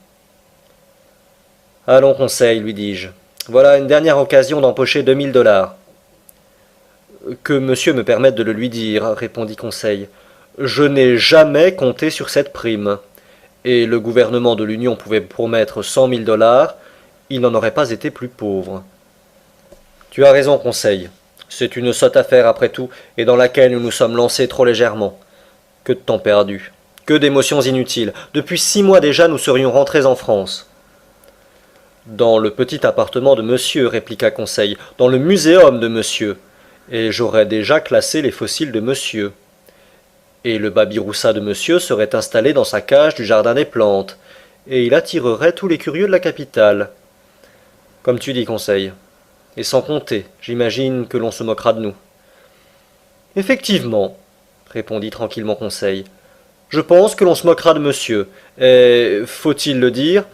« Allons, Conseil, lui dis-je, voilà une dernière occasion d'empocher 2000 $. Que monsieur me permette de le lui dire, répondit Conseil. Je n'ai jamais compté sur cette prime. Et le gouvernement de l'Union pouvait promettre 100 000 $, il n'en aurait pas été plus pauvre. Tu as raison, Conseil. C'est une sotte affaire après tout, et dans laquelle nous nous sommes lancés trop légèrement. Que de temps perdu, que d'émotions inutiles. Depuis 6 mois déjà, nous serions rentrés en France. Dans le petit appartement de monsieur, répliqua Conseil, dans le muséum de monsieur, et j'aurais déjà classé les fossiles de monsieur. Et le babiroussa de monsieur serait installé dans sa cage du jardin des plantes, et il attirerait tous les curieux de la capitale. Comme tu dis, Conseil. Et sans compter, j'imagine que l'on se moquera de nous. Effectivement, répondit tranquillement Conseil. Je pense que l'on se moquera de monsieur, et faut-il le dire?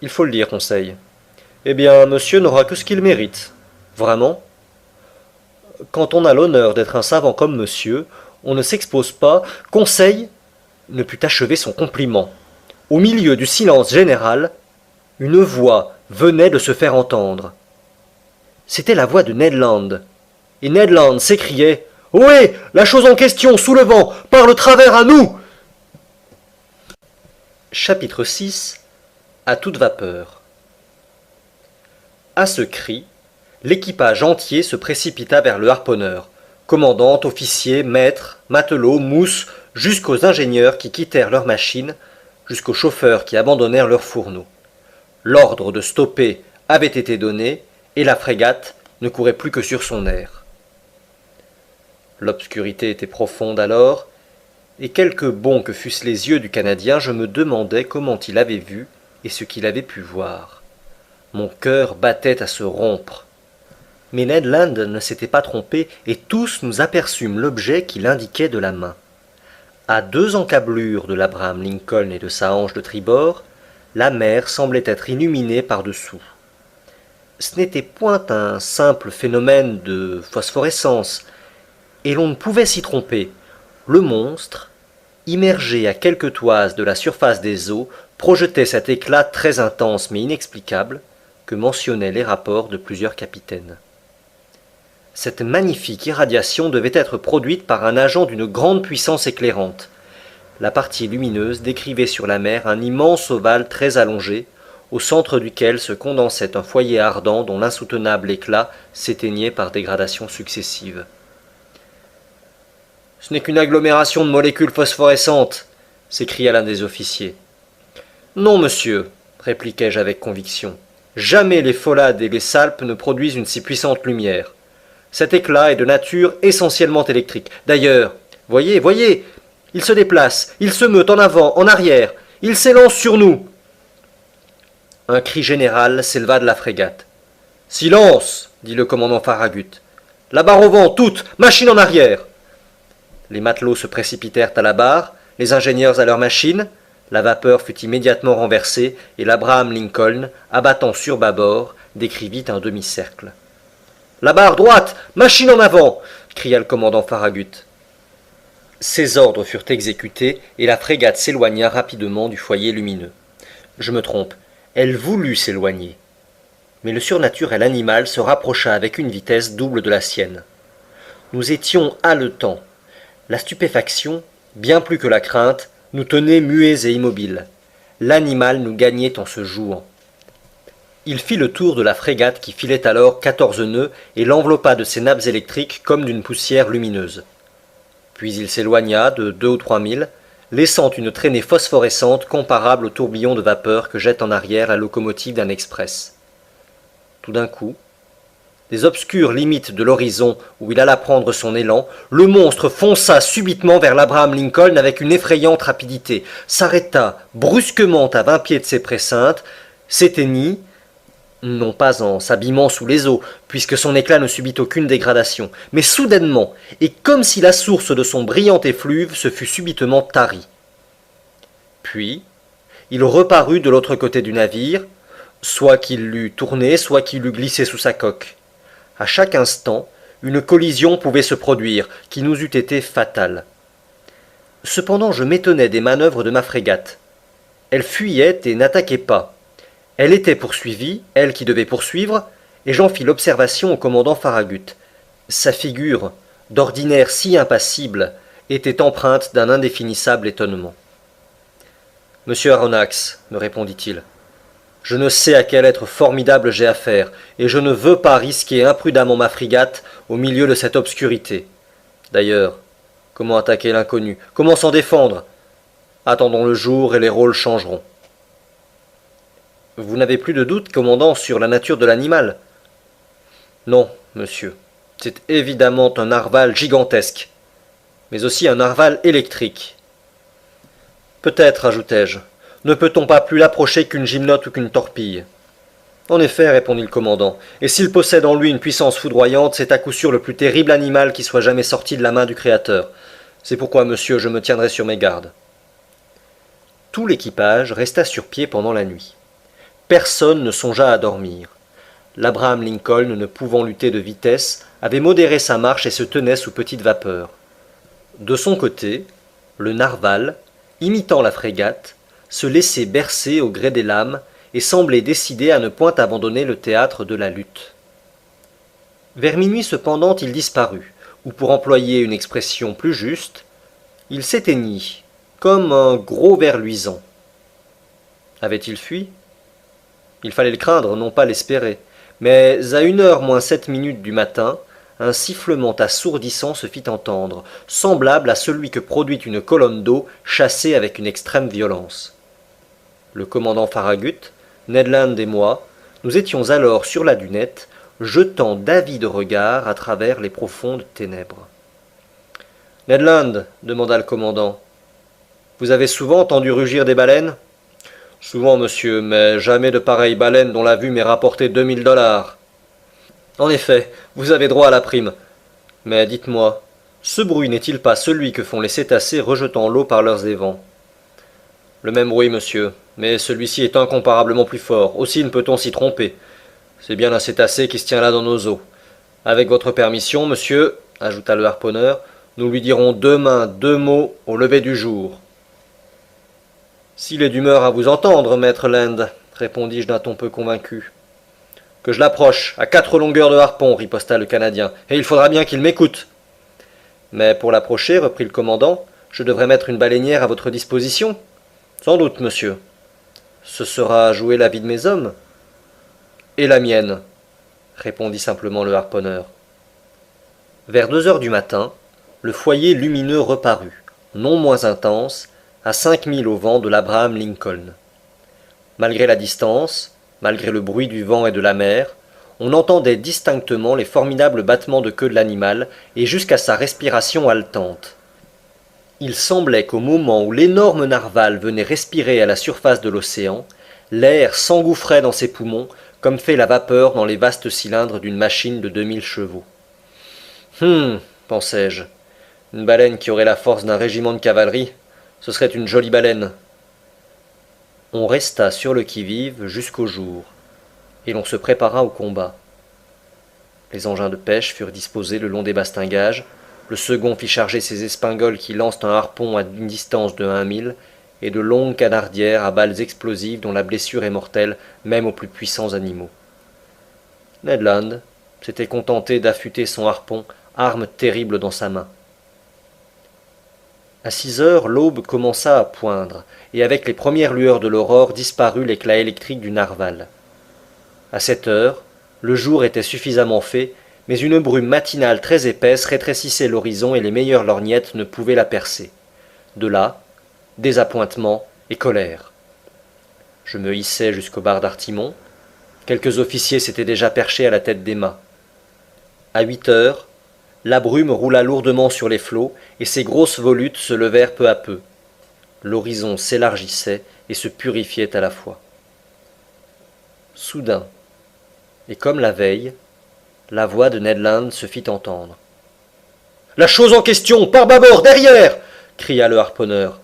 Il faut le dire, Conseil. Eh bien, monsieur n'aura que ce qu'il mérite. Vraiment? Quand on a l'honneur d'être un savant comme monsieur, on ne s'expose pas. Conseil ne put achever son compliment. Au milieu du silence général, une voix venait de se faire entendre. C'était la voix de Ned Land. Et Ned Land s'écriait « Ohé, la chose en question, sous le vent, par le travers à nous !» Chapitre 6. À toute vapeur. À ce cri, l'équipage entier se précipita vers le harponneur, commandant, officiers, maîtres, matelots, mousses, jusqu'aux ingénieurs qui quittèrent leurs machines, jusqu'aux chauffeurs qui abandonnèrent leurs fourneaux. L'ordre de stopper avait été donné, et la frégate ne courait plus que sur son air. L'obscurité était profonde alors, et quelque bons que fussent les yeux du Canadien, je me demandais comment il avait vu et ce qu'il avait pu voir. Mon cœur battait à se rompre. Mais Ned Land ne s'était pas trompé, et tous nous aperçûmes l'objet qu'il indiquait de la main. À 2 encablures de l'Abraham Lincoln et de sa hanche de tribord, la mer semblait être illuminée par-dessous. Ce n'était point un simple phénomène de phosphorescence, et l'on ne pouvait s'y tromper. Le monstre, immergé à quelques toises de la surface des eaux, projetait cet éclat très intense mais inexplicable que mentionnaient les rapports de plusieurs capitaines. Cette magnifique irradiation devait être produite par un agent d'une grande puissance éclairante. La partie lumineuse décrivait sur la mer un immense ovale très allongé, au centre duquel se condensait un foyer ardent dont l'insoutenable éclat s'éteignait par dégradations successives. « Ce n'est qu'une agglomération de molécules phosphorescentes !» s'écria l'un des officiers. « Non, monsieur, répliquai-je avec conviction. Jamais les Pholades et les Salpes ne produisent une si puissante lumière. Cet éclat est de nature essentiellement électrique. D'ailleurs, voyez, il se déplace, il se meut en avant, en arrière, il s'élance sur nous. » Un cri général s'éleva de la frégate. « Silence !» dit le commandant Farragut. « La barre au vent, toute, machine en arrière !» Les matelots se précipitèrent à la barre, les ingénieurs à leurs machines. La vapeur fut immédiatement renversée et l'Abraham Lincoln, abattant sur bâbord, décrivit un demi-cercle. « La barre droite, machine en avant !» cria le commandant Farragut. Ses ordres furent exécutés et la frégate s'éloigna rapidement du foyer lumineux. Je me trompe, elle voulut s'éloigner. Mais le surnaturel animal se rapprocha avec une vitesse double de la sienne. Nous étions haletants. La stupéfaction, bien plus que la crainte, nous tenait muets et immobiles. L'animal nous gagnait en se jouant. Il fit le tour de la frégate qui filait alors 14 nœuds et l'enveloppa de ses nappes électriques comme d'une poussière lumineuse. Puis il s'éloigna de 2 ou 3 milles, laissant une traînée phosphorescente comparable au tourbillon de vapeur que jette en arrière la locomotive d'un express. Tout d'un coup, des obscures limites de l'horizon où il alla prendre son élan, le monstre fonça subitement vers l'Abraham Lincoln avec une effrayante rapidité, s'arrêta brusquement à 20 pieds de ses précintes, s'éteignit, non pas en s'abîmant sous les eaux, puisque son éclat ne subit aucune dégradation, mais soudainement, et comme si la source de son brillant effluve se fût subitement tarie. Puis, il reparut de l'autre côté du navire, soit qu'il l'eût tourné, soit qu'il eût glissé sous sa coque. À chaque instant, une collision pouvait se produire, qui nous eût été fatale. Cependant, je m'étonnais des manœuvres de ma frégate. Elle fuyait et n'attaquait pas. Elle était poursuivie, elle qui devait poursuivre, et j'en fis l'observation au commandant Farragut. Sa figure, d'ordinaire si impassible, était empreinte d'un indéfinissable étonnement. « Monsieur Aronnax, me répondit-il, je ne sais à quel être formidable j'ai affaire, et je ne veux pas risquer imprudemment ma frégate au milieu de cette obscurité. D'ailleurs, comment attaquer l'inconnu? Comment s'en défendre? Attendons le jour et les rôles changeront. » Vous n'avez plus de doute, commandant, sur la nature de l'animal? Non, monsieur. C'est évidemment un narval gigantesque, mais aussi un narval électrique. Peut-être, ajoutai-je, ne peut-on pas plus l'approcher qu'une gymnote ou qu'une torpille? En effet, répondit le commandant, et s'il possède en lui une puissance foudroyante, c'est à coup sûr le plus terrible animal qui soit jamais sorti de la main du Créateur. C'est pourquoi, monsieur, je me tiendrai sur mes gardes. Tout l'équipage resta sur pied pendant la nuit. Personne ne songea à dormir. L'Abraham Lincoln, ne pouvant lutter de vitesse, avait modéré sa marche et se tenait sous petite vapeur. De son côté, le narval, imitant la frégate, se laissait bercer au gré des lames et semblait décidé à ne point abandonner le théâtre de la lutte. Vers minuit cependant il disparut, ou pour employer une expression plus juste, il s'éteignit, comme un gros ver luisant. Avait-il fui? Il fallait le craindre, non pas l'espérer, mais à 1h moins 7 minutes du matin, un sifflement assourdissant se fit entendre, semblable à celui que produit une colonne d'eau chassée avec une extrême violence. Le commandant Farragut, Ned Land et moi, nous étions alors sur la dunette, jetant d'avides regards à travers les profondes ténèbres. « Ned Land, demanda le commandant, vous avez souvent entendu rugir des baleines? Souvent, monsieur, mais jamais de pareilles baleines dont la vue m'ait rapporté 2000 $. En effet, vous avez droit à la prime. Mais dites-moi, ce bruit n'est-il pas celui que font les cétacés rejetant l'eau par leurs évents? Le même bruit, monsieur, mais celui-ci est incomparablement plus fort. Aussi ne peut-on s'y tromper. C'est bien un cétacé qui se tient là dans nos eaux. Avec votre permission, monsieur, ajouta le harponneur, nous lui dirons demain 2 mots au lever du jour. S'il est d'humeur à vous entendre, maître Land, répondis-je d'un ton peu convaincu. Que je l'approche, à 4 longueurs de harpon, riposta le Canadien, et il faudra bien qu'il m'écoute. Mais pour l'approcher, reprit le commandant, je devrais mettre une baleinière à votre disposition. Sans doute, monsieur. Ce sera jouer la vie de mes hommes. Et la mienne, répondit simplement le harponneur. Vers 2 heures du matin, le foyer lumineux reparut, non moins intense, à 5 milles au vent de l'Abraham Lincoln. Malgré la distance, malgré le bruit du vent et de la mer, on entendait distinctement les formidables battements de queue de l'animal et jusqu'à sa respiration haletante. Il semblait qu'au moment où l'énorme narval venait respirer à la surface de l'océan, l'air s'engouffrait dans ses poumons comme fait la vapeur dans les vastes cylindres d'une machine de 2000 chevaux. Pensai-je, une baleine qui aurait la force d'un régiment de cavalerie, ce serait une jolie baleine. On resta sur le qui-vive jusqu'au jour, et l'on se prépara au combat. Les engins de pêche furent disposés le long des bastingages, le second fit charger ses espingoles qui lancent un harpon à une distance de 1 mille, et de longues canardières à balles explosives dont la blessure est mortelle même aux plus puissants animaux. Ned Land s'était contenté d'affûter son harpon, arme terrible dans sa main. À 6 heures, l'aube commença à poindre, et avec les premières lueurs de l'aurore disparut l'éclat électrique du narval. À 7 heures, le jour était suffisamment fait, mais une brume matinale très épaisse rétrécissait l'horizon et les meilleures lorgnettes ne pouvaient la percer. De là, désappointement et colère. Je me hissai jusqu'au bar d'artimon. Quelques officiers s'étaient déjà perchés à la tête des mâts. À 8 heures, la brume roula lourdement sur les flots, et ces grosses volutes se levèrent peu à peu. L'horizon s'élargissait et se purifiait à la fois. Soudain, et comme la veille, la voix de Ned Land se fit entendre. « La chose en question, par bâbord, derrière !» cria le harponneur.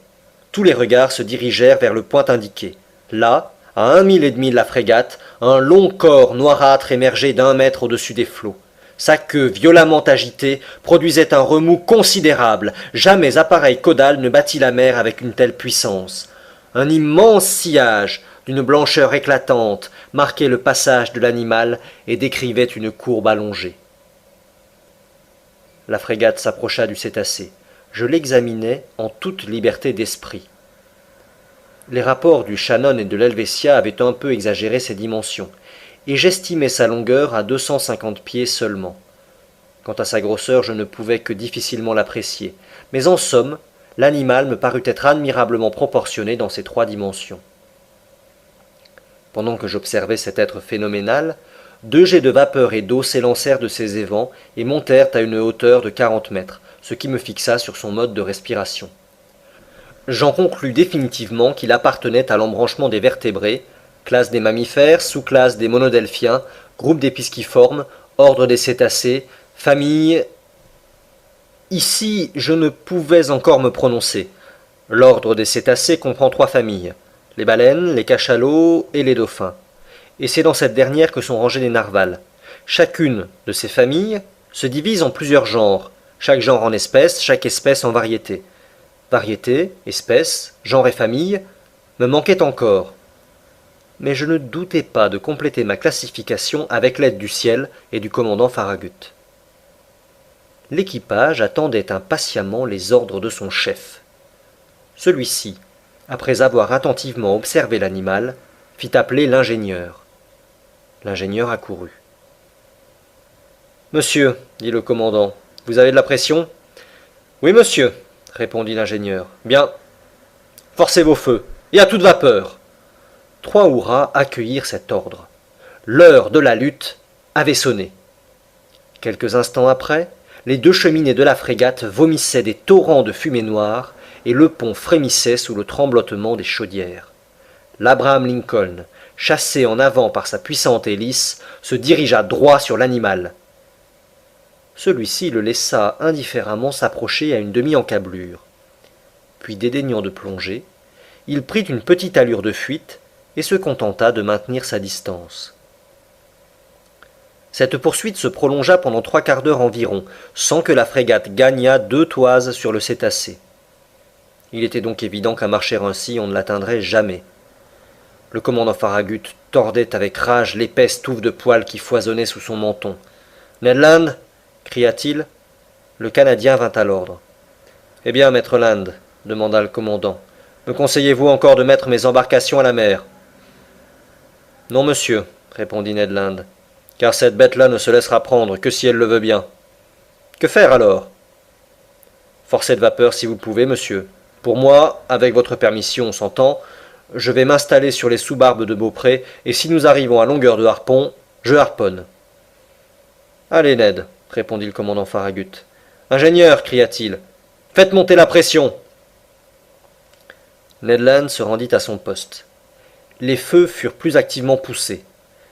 Tous les regards se dirigèrent vers le point indiqué. Là, à 1 mille et demi de la frégate, un long corps noirâtre émergeait d'1 mètre au-dessus des flots. Sa queue, violemment agitée, produisait un remous considérable. Jamais appareil caudal ne battit la mer avec une telle puissance. Un immense sillage, d'une blancheur éclatante, marquait le passage de l'animal et décrivait une courbe allongée. La frégate s'approcha du cétacé. Je l'examinai en toute liberté d'esprit. Les rapports du Shannon et de l'Helvetia avaient un peu exagéré ses dimensions, et j'estimais sa longueur à 250 pieds seulement. Quant à sa grosseur, je ne pouvais que difficilement l'apprécier, mais en somme, l'animal me parut être admirablement proportionné dans ses 3 dimensions. Pendant que j'observais cet être phénoménal, 2 jets de vapeur et d'eau s'élancèrent de ses évents et montèrent à une hauteur de 40 mètres, ce qui me fixa sur son mode de respiration. J'en conclus définitivement qu'il appartenait à l'embranchement des vertébrés, classe des mammifères, sous-classe des monodelphiens, groupe des pisciformes, ordre des cétacés, famille... Ici, je ne pouvais encore me prononcer. L'ordre des cétacés comprend 3 familles, les baleines, les cachalots et les dauphins. Et c'est dans cette dernière que sont rangés les narvals. Chacune de ces familles se divise en plusieurs genres, chaque genre en espèces, chaque espèce en variété. Variété, espèce, genre et famille me manquaient encore. Mais je ne doutais pas de compléter ma classification avec l'aide du ciel et du commandant Farragut. L'équipage attendait impatiemment les ordres de son chef. Celui-ci, après avoir attentivement observé l'animal, fit appeler l'ingénieur. L'ingénieur accourut. « Monsieur, dit le commandant, vous avez de la pression ?»« Oui, monsieur, répondit l'ingénieur. Bien, forcez vos feux, et à toute vapeur. » 3 hurrahs accueillirent cet ordre. L'heure de la lutte avait sonné. Quelques instants après, les 2 cheminées de la frégate vomissaient des torrents de fumée noire et le pont frémissait sous le tremblotement des chaudières. L'Abraham Lincoln, chassé en avant par sa puissante hélice, se dirigea droit sur l'animal. Celui-ci le laissa indifféremment s'approcher à une demi-encablure. Puis, dédaignant de plonger, il prit une petite allure de fuite et se contenta de maintenir sa distance. Cette poursuite se prolongea pendant 3/4 d'heure environ, sans que la frégate gagnât 2 toises sur le cétacé. Il était donc évident qu'à marcher ainsi, on ne l'atteindrait jamais. Le commandant Farragut tordait avec rage l'épaisse touffe de poils qui foisonnait sous son menton. « Ned Land » cria-t-il. Le Canadien vint à l'ordre. « Eh bien, maître Land » demanda le commandant, « me conseillez-vous encore de mettre mes embarcations à la mer ?»« Non, monsieur, » répondit Ned Land, « car cette bête-là ne se laissera prendre que si elle le veut bien. »« Que faire alors ?»« Forcer de vapeur si vous le pouvez, monsieur. Pour moi, avec votre permission, on s'entend, je vais m'installer sur les sous-barbes de Beaupré, et si nous arrivons à longueur de harpon, je harponne. »« Allez, Ned, » répondit le commandant Farragut. « Ingénieur, cria-t-il, faites monter la pression. » Ned Land se rendit à son poste. Les feux furent plus activement poussés.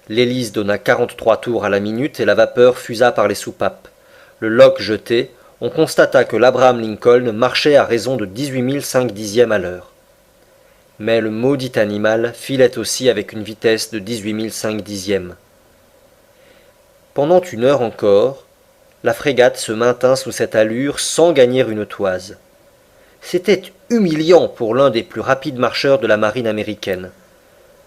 L'hélice donna 43 tours à la minute et la vapeur fusa par les soupapes. Le loch jeté, on constata que l'Abraham Lincoln marchait à raison de 18 5/10 à l'heure. Mais le maudit animal filait aussi avec une vitesse de 18 5/10. Pendant 1 heure encore, la frégate se maintint sous cette allure sans gagner une toise. C'était humiliant pour l'un des plus rapides marcheurs de la marine américaine.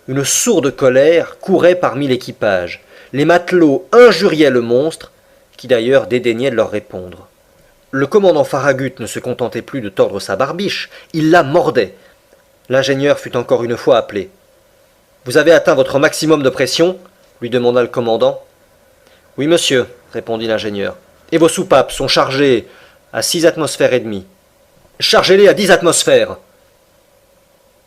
Une sourde colère courait parmi l'équipage. Les matelots injuriaient le monstre, qui d'ailleurs dédaignait de leur répondre. Le commandant Farragut ne se contentait plus de tordre sa barbiche, il la mordait. L'ingénieur fut encore une fois appelé. « Vous avez atteint votre maximum de pression ?» lui demanda le commandant. « Oui, monsieur, » répondit l'ingénieur. « Et vos soupapes sont chargées à 6 atmosphères et demie. »« Chargez-les à 10 atmosphères !»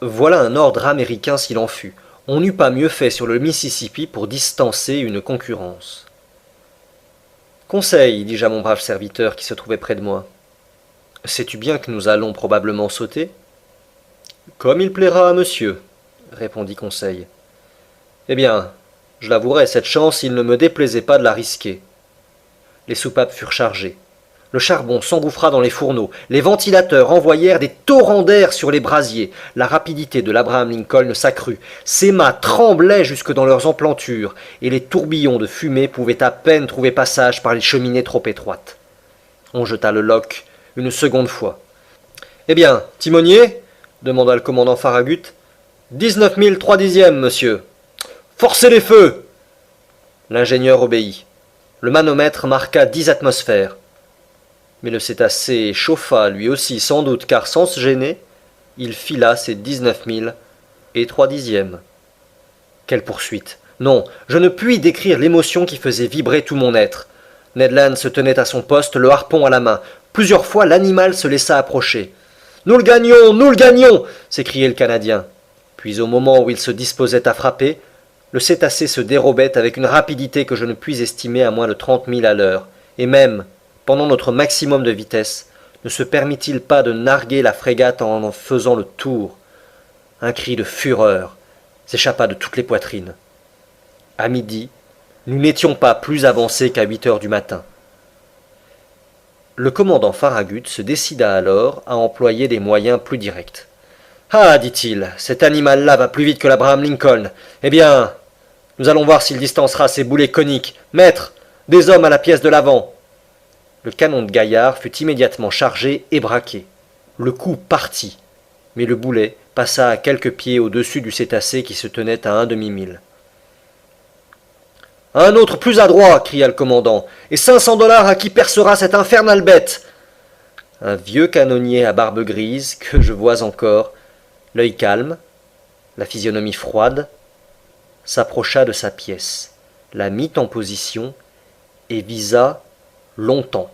Voilà un ordre américain s'il en fut. On n'eût pas mieux fait sur le Mississippi pour distancer une concurrence. « Conseil, dis-je à mon brave serviteur qui se trouvait près de moi. Sais-tu bien que nous allons probablement sauter ? Comme il plaira à monsieur, répondit Conseil. Eh bien, je l'avouerai, cette chance, il ne me déplaisait pas de la risquer. Les soupapes furent chargées. Le charbon s'engouffra dans les fourneaux. Les ventilateurs envoyèrent des torrents d'air sur les brasiers. La rapidité de l'Abraham Lincoln s'accrut. Ses mâts tremblaient jusque dans leurs emplantures, et les tourbillons de fumée pouvaient à peine trouver passage par les cheminées trop étroites. On jeta le loch une seconde fois. « Eh bien, timonier ?» demanda le commandant Farragut. « 19 3/10, monsieur. »« Forcez les feux !» L'ingénieur obéit. Le manomètre marqua 10 atmosphères. Mais le cétacé chauffa lui aussi sans doute, car sans se gêner, il fila ses 19 3/10. Quelle poursuite! Non, je ne puis décrire l'émotion qui faisait vibrer tout mon être. Ned Land se tenait à son poste, le harpon à la main. Plusieurs fois, l'animal se laissa approcher. « Nous le gagnons! Nous le gagnons !» s'écriait le Canadien. Puis au moment où il se disposait à frapper, le cétacé se dérobait avec une rapidité que je ne puis estimer à moins de 30 000 à l'heure, et même, pendant notre maximum de vitesse, ne se permit-il pas de narguer la frégate en faisant le tour. Un cri de fureur s'échappa de toutes les poitrines. À midi, nous n'étions pas plus avancés qu'à 8 heures du matin. Le commandant Farragut se décida alors à employer des moyens plus directs. « Ah, dit-il, cet animal-là va plus vite que l'Abraham Lincoln. Eh bien, nous allons voir s'il distancera ces boulets coniques. Maître, des hommes à la pièce de l'avant !» Le canon de Gaillard fut immédiatement chargé et braqué. Le coup partit, mais le boulet passa à quelques pieds au-dessus du cétacé qui se tenait à un demi-mille. « Un autre plus adroit !» cria le commandant. « Et 500 $ à qui percera cette infernale bête !» Un vieux canonnier à barbe grise, que je vois encore, l'œil calme, la physionomie froide, s'approcha de sa pièce, la mit en position et visa longtemps.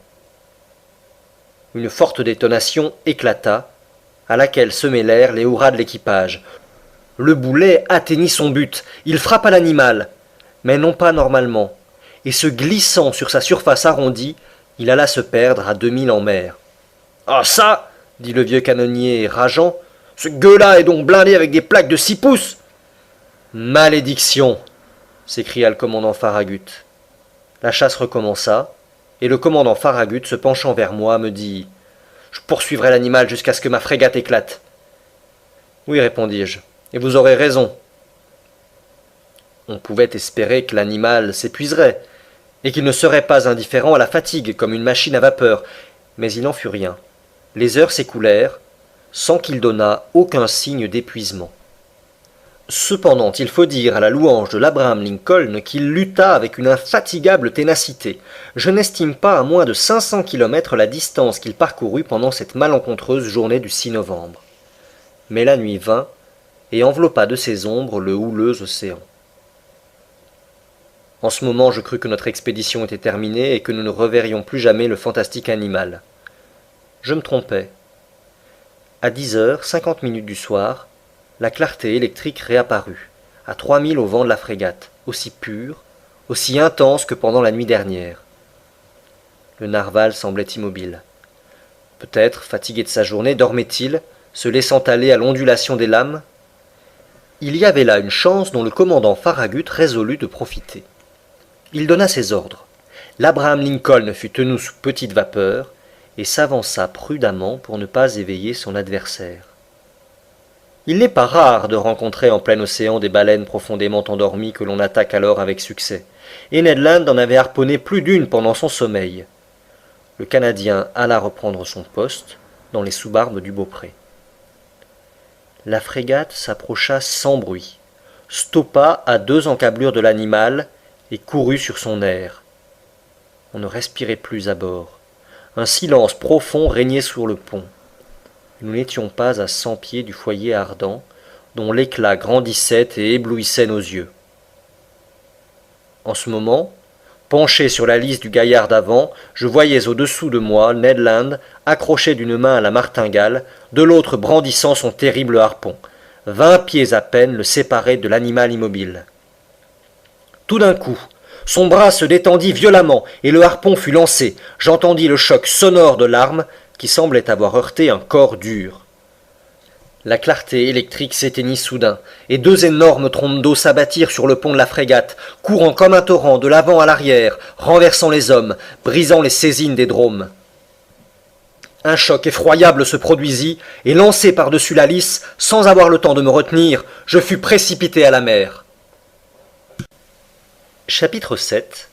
Une forte détonation éclata, à laquelle se mêlèrent les hurrahs de l'équipage. Le boulet atteignit son but, il frappa l'animal, mais non pas normalement, et se glissant sur sa surface arrondie, il alla se perdre à 2000 en mer. « Ah ça !» dit le vieux canonnier rageant, « ce gueux-là est donc blindé avec des plaques de 6 pouces !»« Malédiction !» s'écria le commandant Farragut. La chasse recommença, et le commandant Farragut, se penchant vers moi, me dit « Je poursuivrai l'animal jusqu'à ce que ma frégate éclate. »« Oui, répondis-je, et vous aurez raison. » On pouvait espérer que l'animal s'épuiserait, et qu'il ne serait pas indifférent à la fatigue comme une machine à vapeur, mais il n'en fut rien. Les heures s'écoulèrent, sans qu'il donnât aucun signe d'épuisement. Cependant, il faut dire à la louange de l'Abraham Lincoln qu'il lutta avec une infatigable ténacité. Je n'estime pas à moins de 500 kilomètres la distance qu'il parcourut pendant cette malencontreuse journée du 6 novembre. Mais la nuit vint et enveloppa de ses ombres le houleux océan. En ce moment, je crus que notre expédition était terminée et que nous ne reverrions plus jamais le fantastique animal. Je me trompais. À 10h50 du soir, la clarté électrique réapparut, à 3000 au vent de la frégate, aussi pure, aussi intense que pendant la nuit dernière. Le narval semblait immobile. Peut-être, fatigué de sa journée, dormait-il, se laissant aller à l'ondulation des lames. Il y avait là une chance dont le commandant Farragut résolut de profiter. Il donna ses ordres. L'Abraham Lincoln fut tenu sous petite vapeur et s'avança prudemment pour ne pas éveiller son adversaire. Il n'est pas rare de rencontrer en plein océan des baleines profondément endormies que l'on attaque alors avec succès, et Ned Land en avait harponné plus d'une pendant son sommeil. Le Canadien alla reprendre son poste dans les sous-barbes du Beaupré. La frégate s'approcha sans bruit, stoppa à 2 encablures de l'animal et courut sur son air. On ne respirait plus à bord. Un silence profond régnait sur le pont. Nous n'étions pas à 100 pieds du foyer ardent, dont l'éclat grandissait et éblouissait nos yeux. En ce moment, penché sur la lisse du gaillard d'avant, je voyais au-dessous de moi Ned Land, accroché d'une main à la martingale, de l'autre brandissant son terrible harpon. 20 pieds à peine le séparaient de l'animal immobile. Tout d'un coup, son bras se détendit violemment et le harpon fut lancé. J'entendis le choc sonore de l'arme qui semblait avoir heurté un corps dur. La clarté électrique s'éteignit soudain, et 2 énormes trompes d'eau s'abattirent sur le pont de la frégate, courant comme un torrent de l'avant à l'arrière, renversant les hommes, brisant les saisines des dromes. Un choc effroyable se produisit, et lancé par-dessus la lisse, sans avoir le temps de me retenir, je fus précipité à la mer. Chapitre 7.